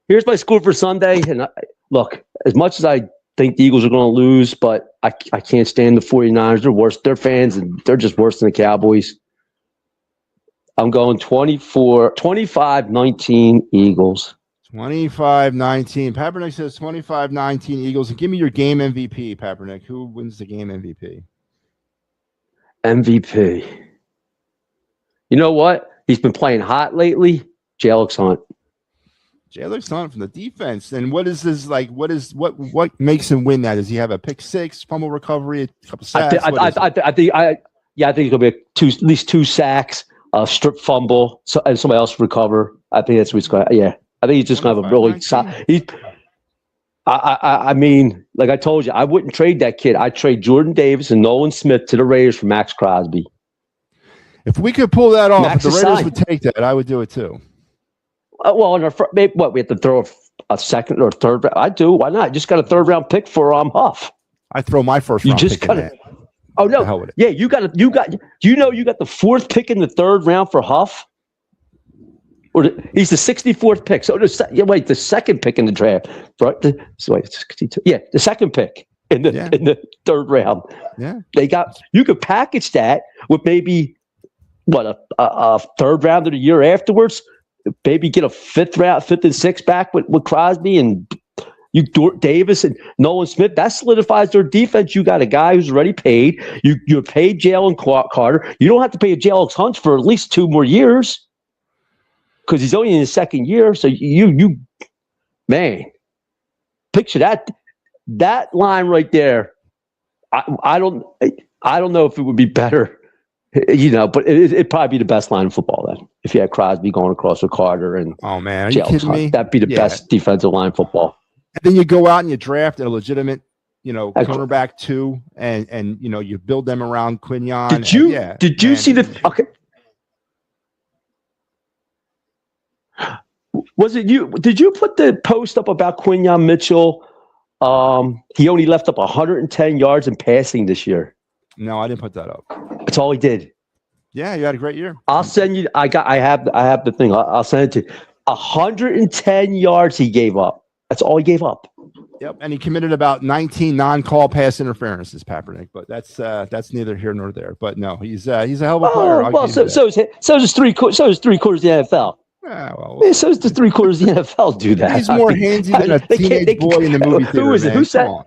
here's my score for Sunday. And look, as much as I think the Eagles are going to lose, but I can't stand the 49ers. They're worse. They're fans, and they're just worse than the Cowboys. I'm going 25-19 Eagles. 25-19. Papernick says 25-19 Eagles. And give me your game MVP, Papernick. Who wins the game MVP? MVP. You know what? He's been playing hot lately. Jalen Hunt. Jalen Hunt from the defense. And what is this like? What makes him win that? Does he have a pick six, fumble recovery, a couple sacks? I think it's gonna be at least two sacks, a strip fumble, and somebody else recover. I think that's what he's going. Yeah, I think he's just gonna have a really. I mean, like I told you, I wouldn't trade that kid. I'd trade Jordan Davis and Nolan Smith to the Raiders for Max Crosby. If we could pull that off, if the Raiders would take that, I would do it too. Well, we have to throw a second or third round? I do. Why not? Just got a third round pick for Huff. I throw my first round pick in that. Oh no! Yeah, you got the fourth pick in the third round for Huff. Or he's the 64th pick. So the second pick in the draft, right? The second pick in the third round. Yeah, you could package that with maybe a third round of the year afterwards. Maybe get a fifth and sixth back with Crosby and Davis and Nolan Smith. That solidifies their defense. You got a guy who's already paid. You paid Jalen Carter. You don't have to pay a Jalen Hunt for at least 2 more years, because he's only in his second year. So you picture that line right there. I don't know if it would be better. But it'd probably be the best line of football then, if you had Crosby going across with Carter and are you kidding me? That'd be the best defensive line football. And then you go out and you draft a legitimate, cornerback too, and you build them around Quinion. Did you see the? Okay. Was it you? Did you put the post up about Quinyon Mitchell? He only left up 110 yards in passing this year. No, I didn't put that up. That's all he did. Yeah, you had a great year. I'll send you. I have the thing. I'll send it to you. 110 yards he gave up. That's all he gave up. Yep, and he committed about 19 non-call pass interferences, Kaepernick. But that's neither here nor there. But no, he's a hell of a player. Well, so is three quarters of the NFL. Well, So is the 3/4 of the NFL do that. He's more handsy than a teenage boy in the movie theater. Who is it? Who's that?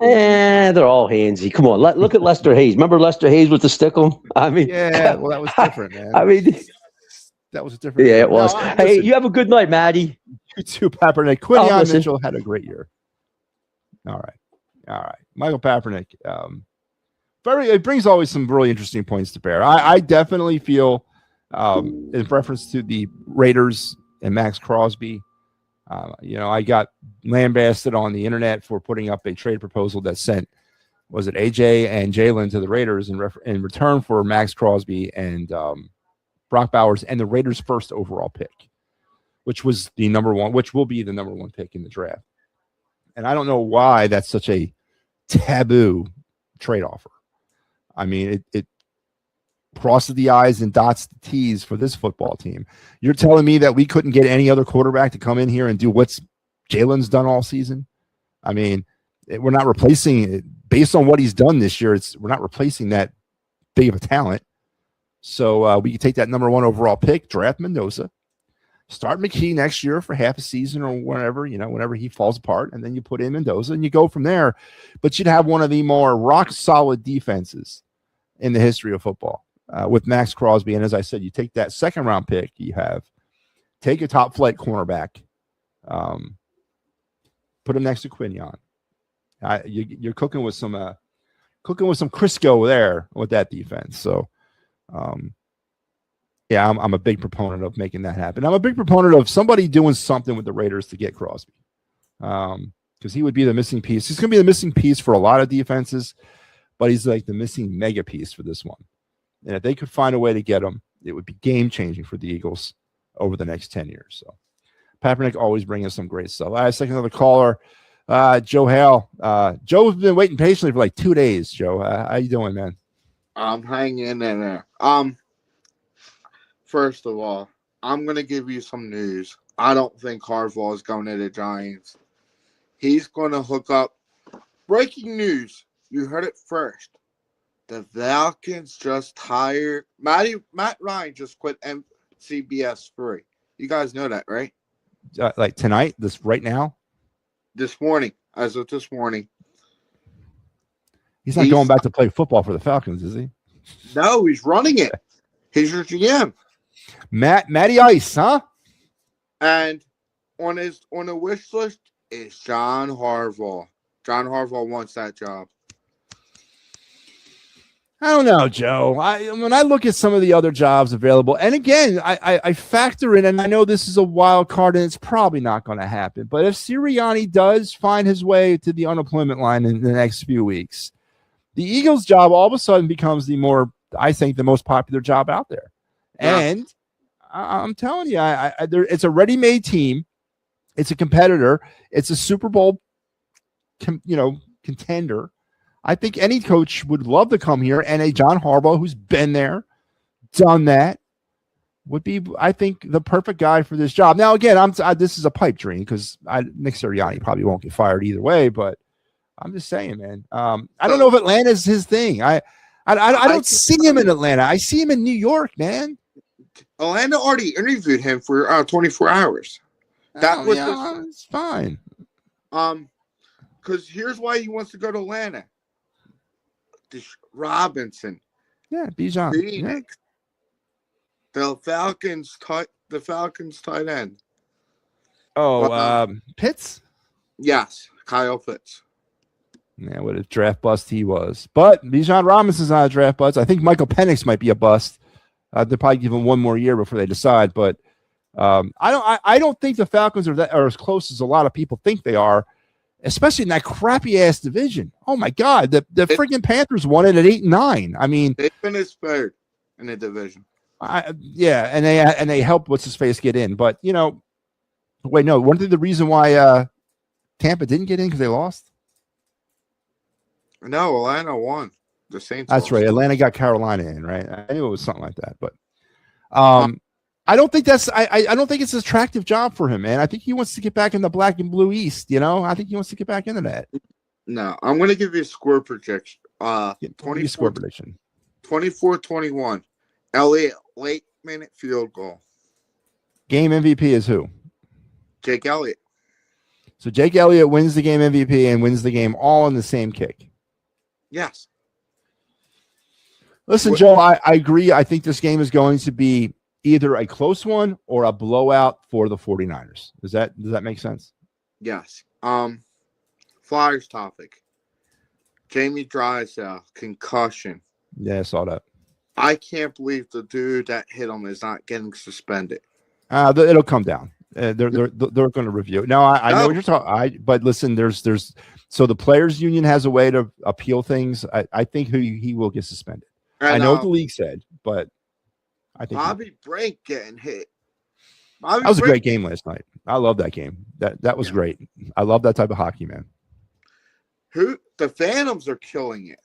They're all handsy. Come on, look at Lester Hayes. Remember Lester Hayes with the stick'em? I mean, yeah, well, that was different, man. I mean, that was different. Yeah, it was. Hey, you have a good night, Matty. You too, Kaepernick. Quinyon Mitchell had a great year. All right. Michael Kaepernick. It brings always some really interesting points to bear. I definitely feel, in reference to the Raiders and Max Crosby, I got lambasted on the internet for putting up a trade proposal that sent, was it AJ and Jalen to the Raiders in return for Max Crosby and Brock Bowers and the Raiders' first overall pick, which was the number one, which will be the number one pick in the draft. And I don't know why that's such a taboo trade offer. I mean, it crosses the I's and dots the T's for this football team. You're telling me that we couldn't get any other quarterback to come in here and do what's Jalen's done all season? I mean, we're not replacing it based on what he's done this year. We're not replacing that big of a talent. So we can take that number one overall pick, draft Mendoza, start McKee next year for half a season or whenever he falls apart, and then you put in Mendoza and you go from there. But you'd have one of the more rock solid defenses in the history of football. With Max Crosby. And as I said, you take that second round pick, take a top flight cornerback, put him next to Quinyon. You're cooking with some Crisco there with that defense. So, I'm a big proponent of making that happen. I'm a big proponent of somebody doing something with the Raiders to get Crosby, because he would be the missing piece. He's going to be the missing piece for a lot of defenses, but he's like the missing mega piece for this one. And if they could find a way to get him, it would be game-changing for the Eagles over the next 10 years. So, Kaepernick always bringing some great stuff. I second another caller, Joe Hale. Joe's been waiting patiently for like 2 days. Joe, how you doing, man? I'm hanging in there. First of all, I'm going to give you some news. I don't think Harbaugh is going to the Giants. He's going to hook up. Breaking news. You heard it first. The Falcons just hired Matt Ryan just quit CBS 3. You guys know that, right? Like tonight, right now? This morning, as of this morning. He's not going back to play football for the Falcons, is he? No, he's running it. He's your GM. Matty Ice, huh? And on the wish list is John Harbaugh. John Harbaugh wants that job. I don't know, Joe. When I look at some of the other jobs available, and again, I factor in, and I know this is a wild card, and it's probably not going to happen. But if Sirianni does find his way to the unemployment line in the next few weeks, the Eagles' job all of a sudden becomes the most popular job out there. Yeah. And I'm telling you, it's a ready-made team. It's a competitor. It's a Super Bowl, contender. I think any coach would love to come here, and a John Harbaugh who's been there, done that, would be, I think, the perfect guy for this job. Now, again, this is a pipe dream because Nick Sirianni probably won't get fired either way, but I'm just saying, man. I don't know if Atlanta's his thing. I don't see him in Atlanta. I see him in New York, man. Atlanta already interviewed him for 24 hours. It's fine. Because here's why he wants to go to Atlanta. Robinson. Yeah, Bijan. Phoenix. The Falcons tight end. Oh, Pitts? Yes, Kyle Pitts. Yeah, what a draft bust he was. But Bijan Robinson's not a draft bust. I think Michael Penix might be a bust. They'll probably give him one more year before they decide. But I don't think the Falcons are as close as a lot of people think they are, especially in that crappy ass division. Oh my God, the freaking Panthers won it at 8-9. I mean, they finished third in the division. Yeah, and they help what's his face get in. But wait, no, wasn't the reason why Tampa didn't get in because they lost? No, Atlanta won. The Saints. That's lost. right. Atlanta got Carolina in, right? I knew it was something like that, but I don't think that's I don't think it's an attractive job for him, man. I think he wants to get back in the black and blue East. I think he wants to get back into that. No, I'm going to give you a score projection. 24 score prediction. 24-21. Elliott late minute field goal. Game MVP is who? Jake Elliott. So Jake Elliott wins the game MVP and wins the game all in the same kick. Yes. Listen, Joe, I agree. I think this game is going to be either a close one or a blowout for the 49ers. Does that make sense? Yes. Flyers topic. Jamie Drysdale, concussion. Yeah, I saw that. I can't believe the dude that hit him is not getting suspended. It'll come down. They're going to review it. No, I know what you're talking. But listen, there's so the players' union has a way to appeal things. I think he will get suspended. And, I know what the league said, but I think Bobby Brink getting hit. That was a great game last night. I love that game. That was great. I love that type of hockey, man. The Phantoms are killing it.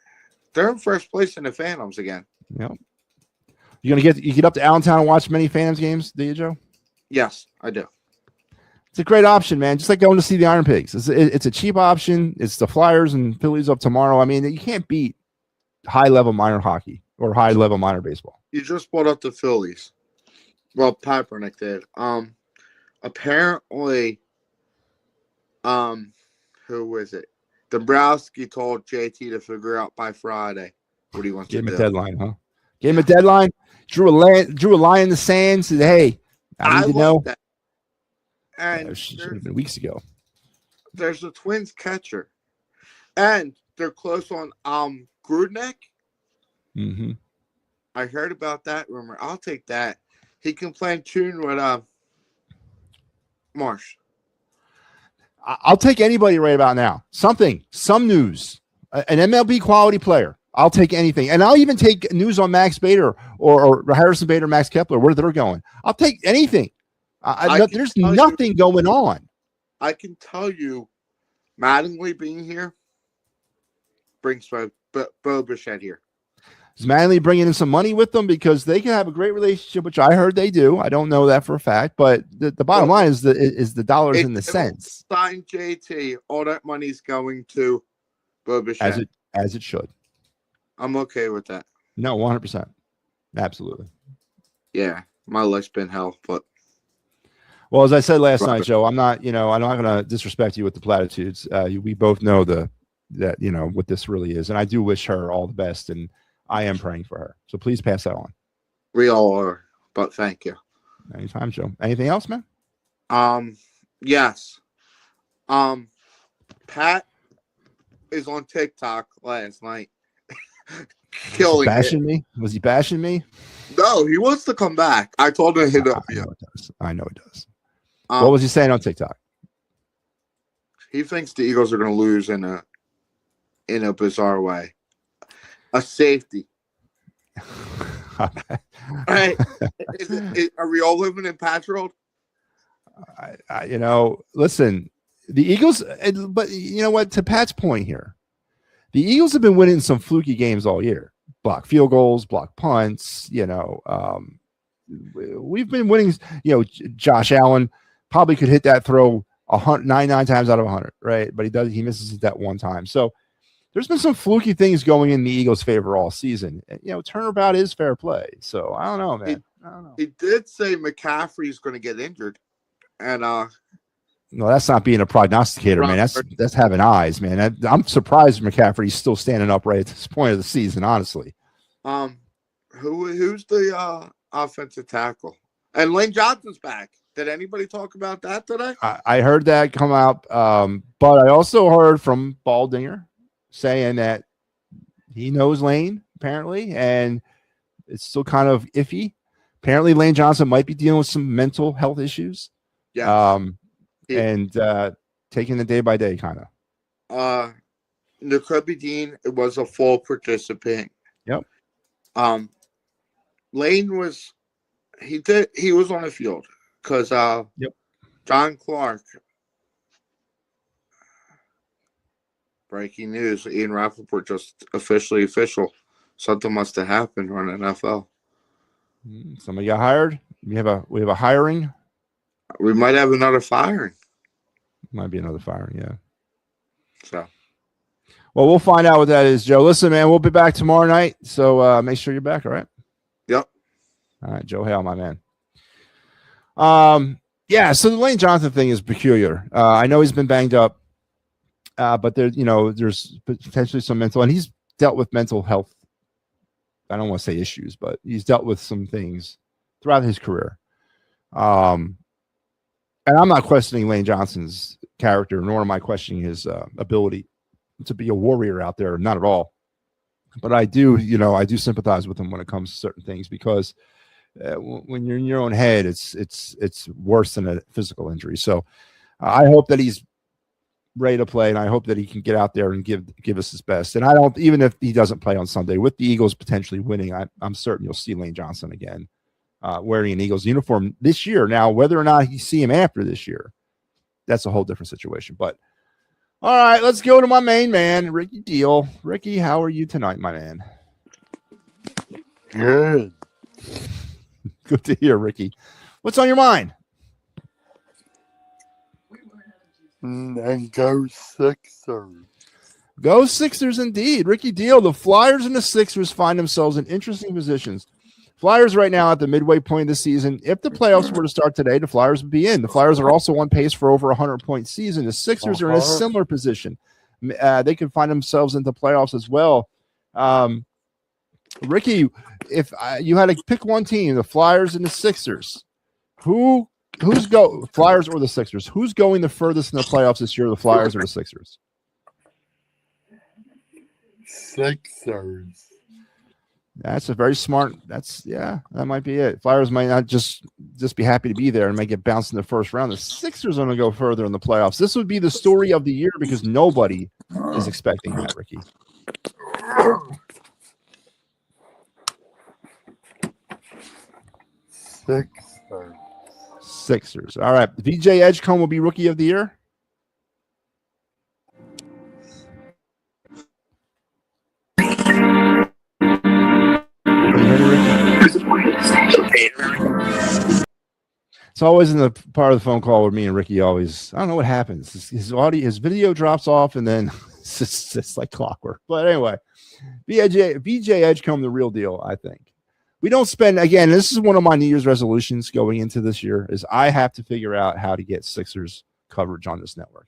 They're in first place in the Phantoms again. Yeah. You get up to Allentown and watch many Phantoms games, do you, Joe? Yes, I do. It's a great option, man. Just like going to see the Iron Pigs. It's a cheap option. It's the Flyers and Phillies up tomorrow. I mean, you can't beat high-level minor hockey or high-level minor baseball. You just brought up the Phillies. Well, Papernick did. Apparently, who was it? Dombrowski told JT to figure out by Friday what he wants to do. Give him a deadline, huh? Give him a deadline. Drew a line in the sand. Said, "Hey, I need to know." That. And it should have been weeks ago. There's a Twins catcher, and they're close on Grudnek. Mm-hmm. I heard about that rumor. I'll take that. He can play in tune with Marsh. I'll take anybody right about now. Some news, an MLB quality player. I'll take anything. And I'll even take news on Max Bader or Harrison Bader, Max Kepler, where they're going. I'll take anything. There's nothing going on. I can tell you, Mattingly being here brings Bo Bichette here. Is Mattingly bringing in some money with them because they can have a great relationship, which I heard they do. I don't know that for a fact, but the bottom line is the dollars and the cents. Sign JT, all that money's going to Bo Bichette. As it should. I'm okay with that. No, 100%. Absolutely. Yeah, my life's been hell, but. Well, as I said last night, Joe, I'm not going to disrespect you with the platitudes. We both know that what this really is, and I do wish her all the best, and I am praying for her. So please pass that on. We all are, but thank you. Anytime, Joe. Anything else, man? Yes. Pat is on TikTok last night. Killing bashing me? Was he bashing me? No, he wants to come back. I told him to hit up you. I know it does. What was he saying on TikTok? He thinks the Eagles are going to lose in a bizarre way. A safety. Right? Are we all living in Pat's world? Listen, the Eagles, but you know what? To Pat's point here, the Eagles have been winning some fluky games all year. Block field goals, block punts. We've been winning. Josh Allen probably could hit that throw 99 times out of 100, right? But he misses it that one time. So there's been some fluky things going in the Eagles' favor all season. Turnabout is fair play. So I don't know, man. I don't know. He did say McCaffrey's going to get injured, and no, that's not being a prognosticator, man. That's having eyes, man. I'm surprised McCaffrey's still standing upright at this point of the season, honestly. Who's the offensive tackle? And Lane Johnson's back. Did anybody talk about that today? I heard that come out, but I also heard from Baldinger saying that he knows Lane, apparently, and it's still kind of iffy. Apparently, Lane Johnson might be dealing with some mental health issues. Yeah. And taking the day by day, kind of. Nakobe Dean was a full participant. Yep. Lane was He did. He was on the field because Yep. John Clark. Breaking news: Ian Rappaport just official. Something must have happened on NFL. Somebody got hired. We have a hiring. We might have another firing. Might be another firing. Yeah. So. Well, we'll find out what that is, Joe. Listen, man, we'll be back tomorrow night. So make sure you're back. All right. Yep. All right, Joe Hale, my man. Yeah. So the Lane Johnson thing is peculiar. I know he's been banged up. But there's potentially some mental, and he's dealt with mental health. I don't want to say issues, but he's dealt with some things throughout his career. And I'm not questioning Lane Johnson's character, nor am I questioning his ability to be a warrior out there. Not at all. But I do sympathize with him when it comes to certain things, because when you're in your own head, it's worse than a physical injury. So I hope that he's ready to play, and I hope that he can get out there and give us his best. And even if he doesn't play on Sunday, with the Eagles potentially winning, I'm certain you'll see Lane Johnson again wearing an Eagles uniform this year. Now, whether or not you see him after this year, that's a whole different situation. But all right, let's go to my main man, Ricky Deal. Ricky, how are you tonight, my man? Good. Good to hear, Ricky. What's on your mind? And go Sixers. Go Sixers indeed. Ricky Deal, the Flyers and the Sixers find themselves in interesting positions. Flyers right now at the midway point of the season. If the playoffs were to start today, the Flyers would be in. The Flyers are also on pace for over a 100-point season. The Sixers are in a similar position. They could find themselves into playoffs as well. Ricky, if you had to pick one team, the Flyers and the Sixers, who's Flyers or the Sixers? Who's going the furthest in the playoffs this year, the Flyers or the Sixers? Sixers. That's a very smart. That might be it. Flyers might not just be happy to be there and may get bounced in the first round. The Sixers are going to go further in the playoffs. This would be the story of the year because nobody is expecting that, Ricky. Sixers. All right. VJ Edgecombe will be Rookie of the Year. It's always in the part of the phone call where me and Ricky always, I don't know what happens. His video drops off and then it's just like clockwork. But anyway, VJ Edgecombe, the real deal, I think. We don't spend, again, this is one of my New Year's resolutions going into this year, is I have to figure out how to get Sixers coverage on this network.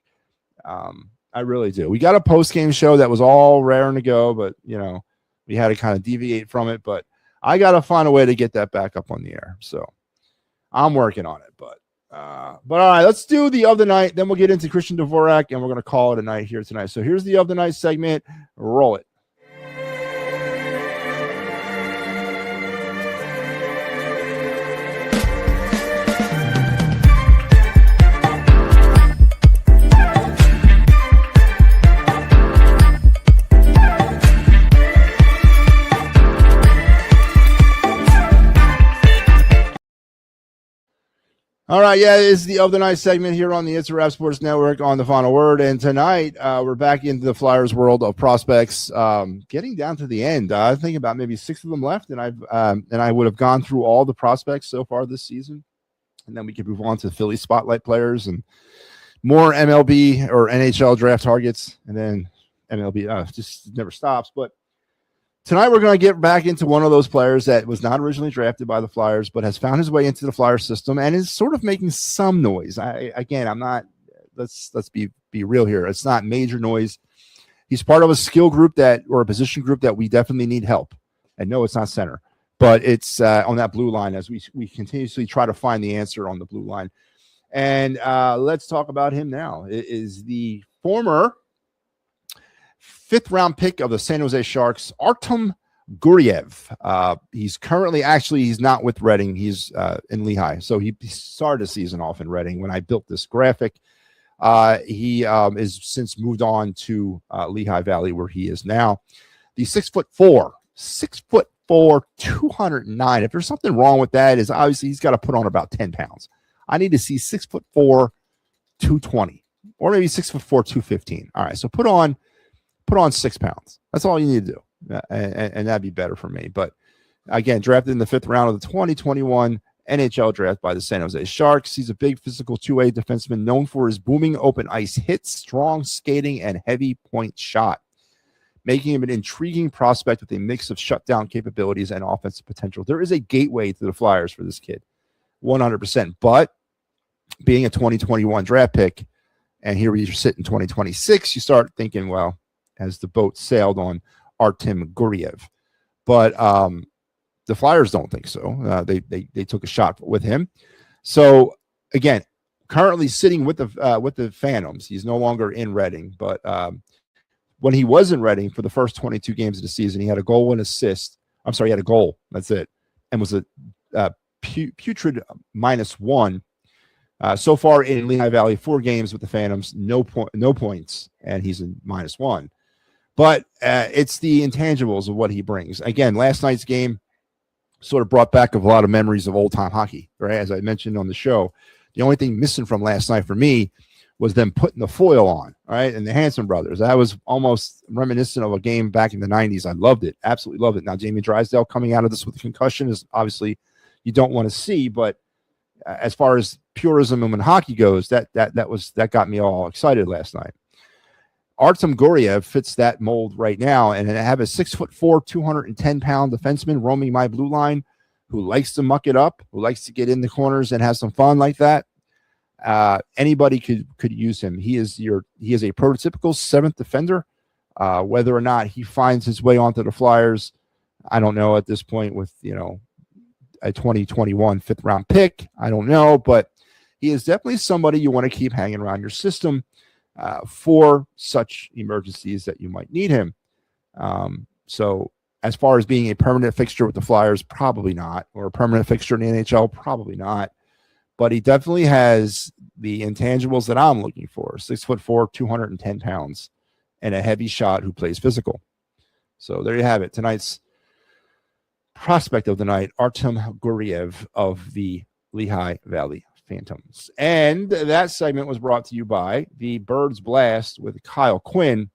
I really do. We got a post-game show that was all raring to go, but, we had to kind of deviate from it. But I got to find a way to get that back up on the air. So I'm working on it. But all right, let's do the of the night. Then we'll get into Christian Dvorak, and we're going to call it a night here tonight. So here's the of the night segment. Roll it. All right, it is the of the night segment here on the It's a Wrap Sports Network on the Final Word. And tonight, we're back into the Flyers world of prospects, getting down to the end. I think about maybe 6 of them left, and I would have gone through all the prospects so far this season, and then we could move on to Philly spotlight players and more MLB or NHL draft targets, and then MLB just never stops. But tonight, we're going to get back into one of those players that was not originally drafted by the Flyers, but has found his way into the Flyers system and is sort of making some noise. I'm not. Let's be real here. It's not major noise. He's part of a skill group or a position group that we definitely need help. And no, it's not center, but it's on that blue line as we continuously try to find the answer on the blue line. And let's talk about him now. It is the former 5th round pick of the San Jose Sharks, Artem Guriev. He's currently, he's not with Reading. He's in Lehigh. So he started the season off in Reading when I built this graphic. He is since moved on to Lehigh Valley, where he is now. The 6'4", 6'4", 209. If there's something wrong with that, is obviously he's got to put on about 10 pounds. I need to see 6'4", 220, or maybe 6'4", 215. All right, so put on 6 pounds. That's all you need to do, and that'd be better for me. But again, drafted in the 5th round of the 2021 NHL draft by the San Jose Sharks. He's a big physical two-way defenseman known for his booming open ice hits, strong skating, and heavy point shot, making him an intriguing prospect with a mix of shutdown capabilities and offensive potential. There is a gateway to the Flyers for this kid, 100%. But being a 2021 draft pick, and here we sit in 2026, you start thinking, well, as the boat sailed on Artem Guriev. But the Flyers don't think so. They took a shot with him. So again, currently sitting with the Phantoms. He's no longer in Reading, but when he was in Reading for the first 22 games of the season, he had a goal and assist. I'm sorry, he had a goal. That's it, and was a putrid -1. So far in Lehigh Valley, 4 games with the Phantoms, no points, and he's in -1. But it's the intangibles of what he brings. Again, last night's game sort of brought back a lot of memories of old-time hockey, right? As I mentioned on the show, the only thing missing from last night for me was them putting the foil on, right? And the Hanson brothers. That was almost reminiscent of a game back in the 90s. I loved it. Absolutely loved it. Now, Jamie Drysdale coming out of this with a concussion is obviously you don't want to see, but as far as purism and when hockey goes, that got me all excited last night. Artem Guriev fits that mold right now, and I have a 6'4", 210-pound defenseman roaming my blue line who likes to muck it up, who likes to get in the corners and have some fun like that. Anybody could use him. He is a prototypical 7th defender. Whether or not he finds his way onto the Flyers, I don't know at this point with a 2021 5th round pick. I don't know, but he is definitely somebody you want to keep hanging around your system for such emergencies that you might need him. So as far as being a permanent fixture with the Flyers, probably not, or a permanent fixture in the NHL, probably not. But he definitely has the intangibles that I'm looking for. 6'4", 210 pounds, and a heavy shot who plays physical. So there you have it. Tonight's prospect of the night, Artem Guriev of the Lehigh Valley Phantoms. And that segment was brought to you by the Birds Blast with Kyle Quinn.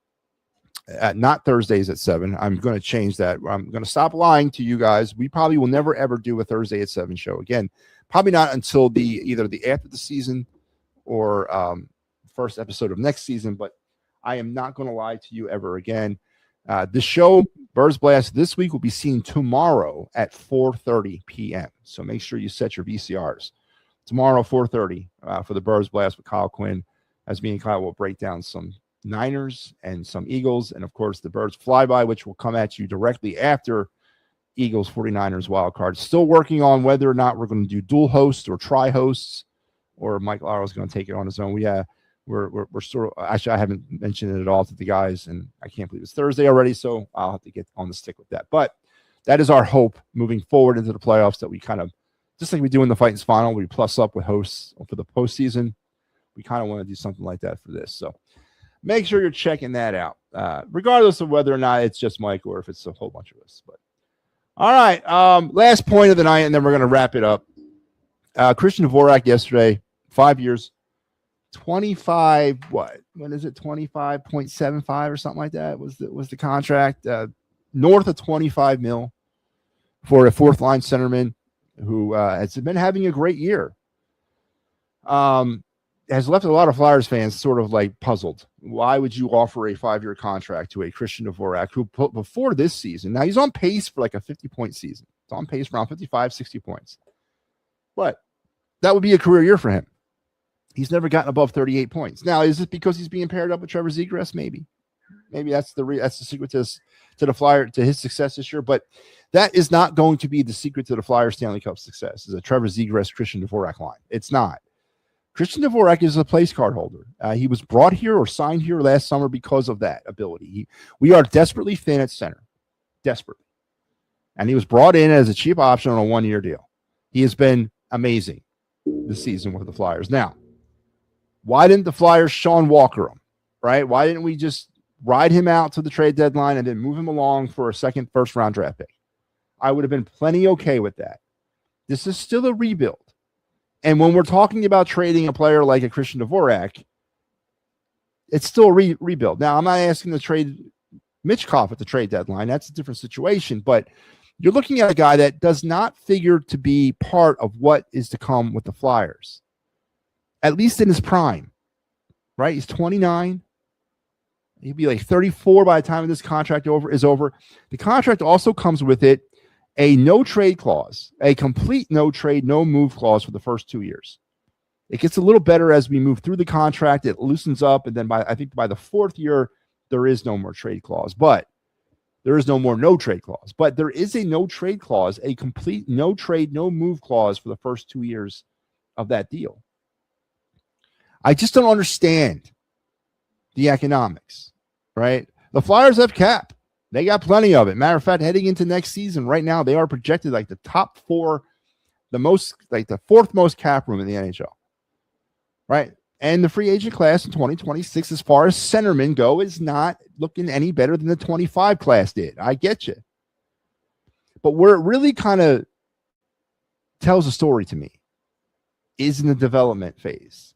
Not Thursdays at 7. I'm going to change that. I'm going to stop lying to you guys. We probably will never, ever do a Thursday at 7 show again. Probably not until either the after the season or first episode of next season, but I am not going to lie to you ever again. The show, Birds Blast, this week will be seen tomorrow at 4:30 p.m. So make sure you set your VCRs. Tomorrow, 4:30 for the Birds Blast with Kyle Quinn, as me and Kyle will break down some Niners and some Eagles, and of course the Birds Flyby, which will come at you directly after Eagles 49ers wild card. Still working on whether or not we're going to do dual hosts or tri hosts, or Mike Laro is going to take it on his own. We're sort of, actually I haven't mentioned it at all to the guys, and I can't believe it's Thursday already, so I'll have to get on the stick with that. But that is our hope moving forward into the playoffs, that we kind of, just like we do in the Titans final, we plus up with hosts for the postseason. We kind of want to do something like that for this. So make sure you're checking that out, regardless of whether or not it's just Mike or if it's a whole bunch of us. But all right, last point of the night, and then we're going to wrap it up. Christian Dvorak yesterday, 5 years, 25. When is it? 25.75 or something like that was the contract. North of 25 mil for a 4th line centerman who has been having a great year. Has left a lot of Flyers fans sort of like puzzled. Why would you offer a 5-year contract to a Christian Dvorak who before this season, now he's on pace for like a 50-point season. It's on pace for around 55, 60 points. But that would be a career year for him. He's never gotten above 38 points. Now, is it because he's being paired up with Trevor Zegras? Maybe that's the secret to the Flyer, to his success this year. But that is not going to be the secret to the Flyers Stanley Cup success, is a Trevor Zegras, Christian Dvorak line. It's not. Christian Dvorak is a place card holder. He was brought here or signed here last summer because of that ability. We are desperately thin at center. Desperately. And he was brought in as a cheap option on a 1-year deal. He has been amazing this season with the Flyers. Now, why didn't the Flyers Sean Walker him, right? Why didn't we just ride him out to the trade deadline and then move him along for a second first-round draft pick? I would have been plenty okay with that. This is still a rebuild. And when we're talking about trading a player like a Christian Dvorak, it's still a rebuild. Now, I'm not asking to trade Mitchkov at the trade deadline. That's a different situation. But you're looking at a guy that does not figure to be part of what is to come with the Flyers, at least in his prime, right? He's 29. He'll be like 34 by the time this contract is over. The contract also comes with it a no-trade clause, a complete no-trade, no-move clause for the first 2 years. It gets a little better as we move through the contract. It loosens up, and then I think by the fourth year, there is no more trade clause. But there is no more no-trade clause. But there is a no-trade clause, a complete no-trade, no-move clause for the first 2 years of that deal. I just don't understand the economics, right? The Flyers have cap. They got plenty of it. Matter of fact, heading into next season, right now, they are projected like the top four, the fourth most cap room in the NHL, right? And the free agent class in 2026, as far as centermen go, is not looking any better than the 25 class did. I get you. But where it really kind of tells a story to me is in the development phase,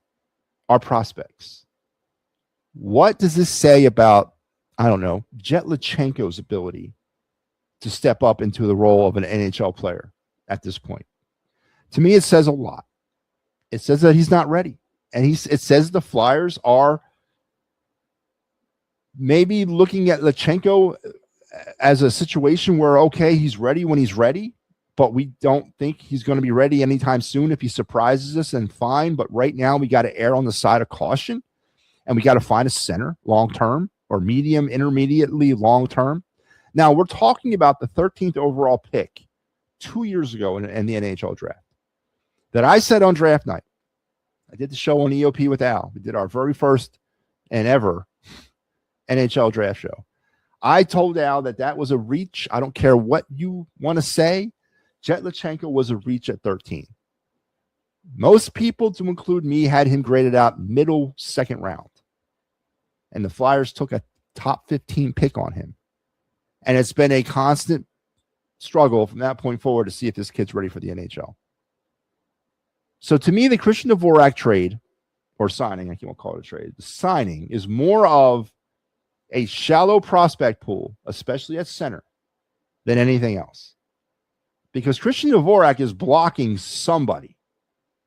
our prospects. What does this say about, I don't know, Jet Lachenko's ability to step up into the role of an NHL player at this point? To me, it says a lot. It says that he's not ready. And it says the Flyers are maybe looking at Lachenko as a situation where, okay, he's ready when he's ready, but we don't think he's going to be ready anytime soon. If he surprises us, then fine. But right now, we got to err on the side of caution, and we got to find a center long-term or medium, intermediately long-term. Now, we're talking about the 13th overall pick 2 years ago in the NHL draft that I said on draft night. I did the show on EOP with Al. We did our very first and ever NHL draft show. I told Al that was a reach. I don't care what you want to say. Jet Lachenko was a reach at 13. Most people, to include me, had him graded out middle second round. And the Flyers took a top 15 pick on him. And it's been a constant struggle from that point forward to see if this kid's ready for the NHL. So to me, the Christian Dvorak trade, or signing, I can't call it a trade, the signing is more of a shallow prospect pool, especially at center, than anything else. Because Christian Dvorak is blocking somebody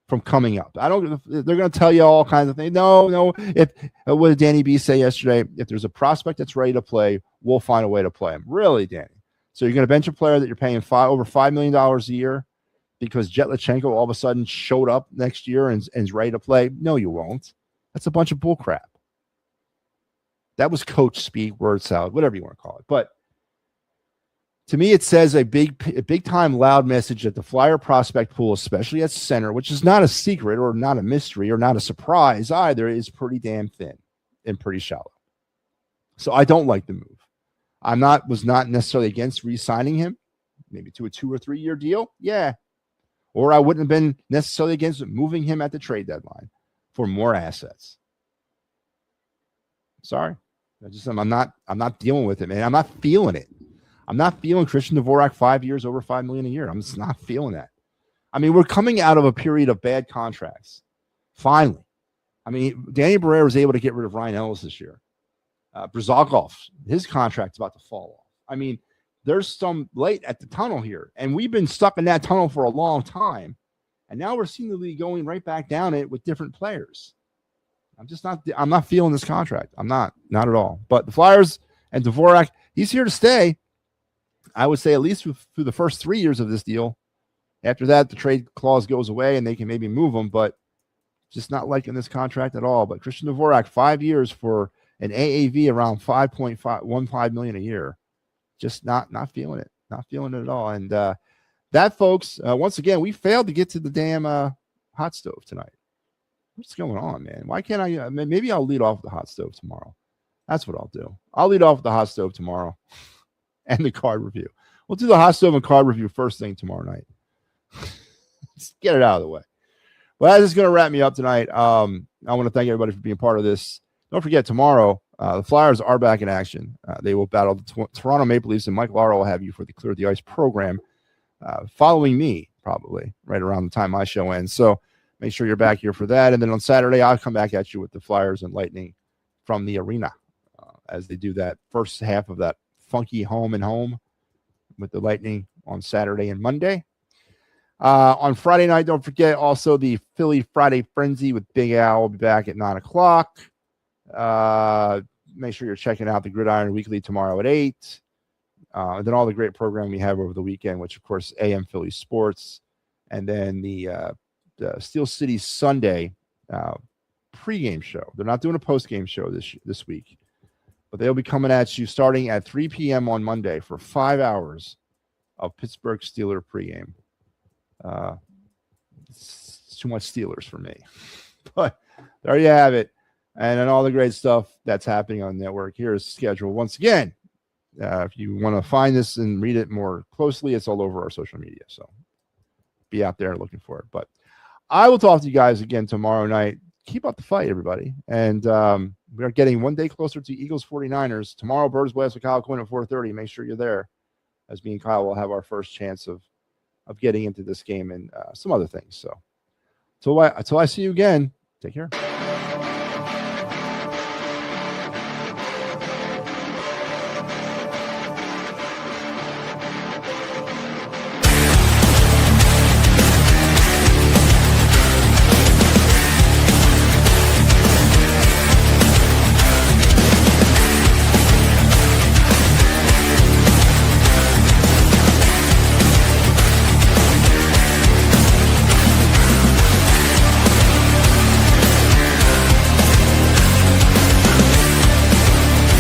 from coming up. They're going to tell you all kinds of things. No. What did Danny B say yesterday? If there's a prospect that's ready to play, we'll find a way to play him. Really, Danny? So you're going to bench a player that you're paying over $5 million a year because Jet Lachenko all of a sudden showed up next year and is ready to play? No, you won't. That's a bunch of bull crap. That was coach speak, word salad, whatever you want to call it. But to me, it says a big time loud message that the Flyer prospect pool, especially at center, which is not a secret or not a mystery or not a surprise either, is pretty damn thin and pretty shallow. So I don't like the move. Was not necessarily against re-signing him, maybe to a 2 or 3 year deal. Yeah. Or I wouldn't have been necessarily against moving him at the trade deadline for more assets. Sorry. I'm not dealing with it, man. I'm not feeling it. I'm not feeling Christian Dvorak 5 years over $5 million a year. I'm just not feeling that. I mean, we're coming out of a period of bad contracts. Finally. I mean, Danny Barrera was able to get rid of Ryan Ellis this year. Brzakov, his contract's about to fall off. I mean, there's some light at the tunnel here, and we've been stuck in that tunnel for a long time, and now we're seemingly going right back down it with different players. I'm not feeling this contract. I'm not at all. But the Flyers and Dvorak, he's here to stay. I would say at least through the first 3 years of this deal. After that, the trade clause goes away, and they can maybe move him, but just not liking this contract at all. But Christian Dvorak, 5 years for an AAV around $5.15 million a year. Just not feeling it. Not feeling it at all. And that, folks, once again, we failed to get to the damn hot stove tonight. What's going on, man? Why can't I? Maybe I'll lead off with the hot stove tomorrow. That's what I'll do. I'll lead off with the hot stove tomorrow and the card review. We'll do the hot stove and card review first thing tomorrow night. Let's get it out of the way. Well, that is going to wrap me up tonight. I want to thank everybody for being part of this. Don't forget, tomorrow, the Flyers are back in action. They will battle the Toronto Maple Leafs, and Mike Lara will have you for the Clear the Ice program following me probably right around the time my show ends. So make sure you're back here for that. And then on Saturday, I'll come back at you with the Flyers and Lightning from the arena as they do that first half of that funky home and home with the Lightning on Saturday and Monday. On Friday night, don't forget also the Philly Friday Frenzy with Big Al will be back at 9 o'clock. Make sure you're checking out the Gridiron Weekly tomorrow at 8. And then all the great programming we have over the weekend, which, of course, AM Philly Sports. And then the Steel City Sunday pregame show. They're not doing a postgame show this week. But they'll be coming at you starting at 3 p.m. on Monday for 5 hours of Pittsburgh Steeler pregame. It's too much Steelers for me. But there you have it. And then all the great stuff that's happening on the network. Here's the schedule. Once again, if you want to find this and read it more closely, it's all over our social media. So be out there looking for it. But I will talk to you guys again tomorrow night. Keep up the fight, everybody. And we are getting one day closer to Eagles 49ers. Tomorrow, Birds Blast with Kyle Quinn at 4:30. Make sure you're there, as me and Kyle will have our first chance of getting into this game and some other things. So until I see you again, take care.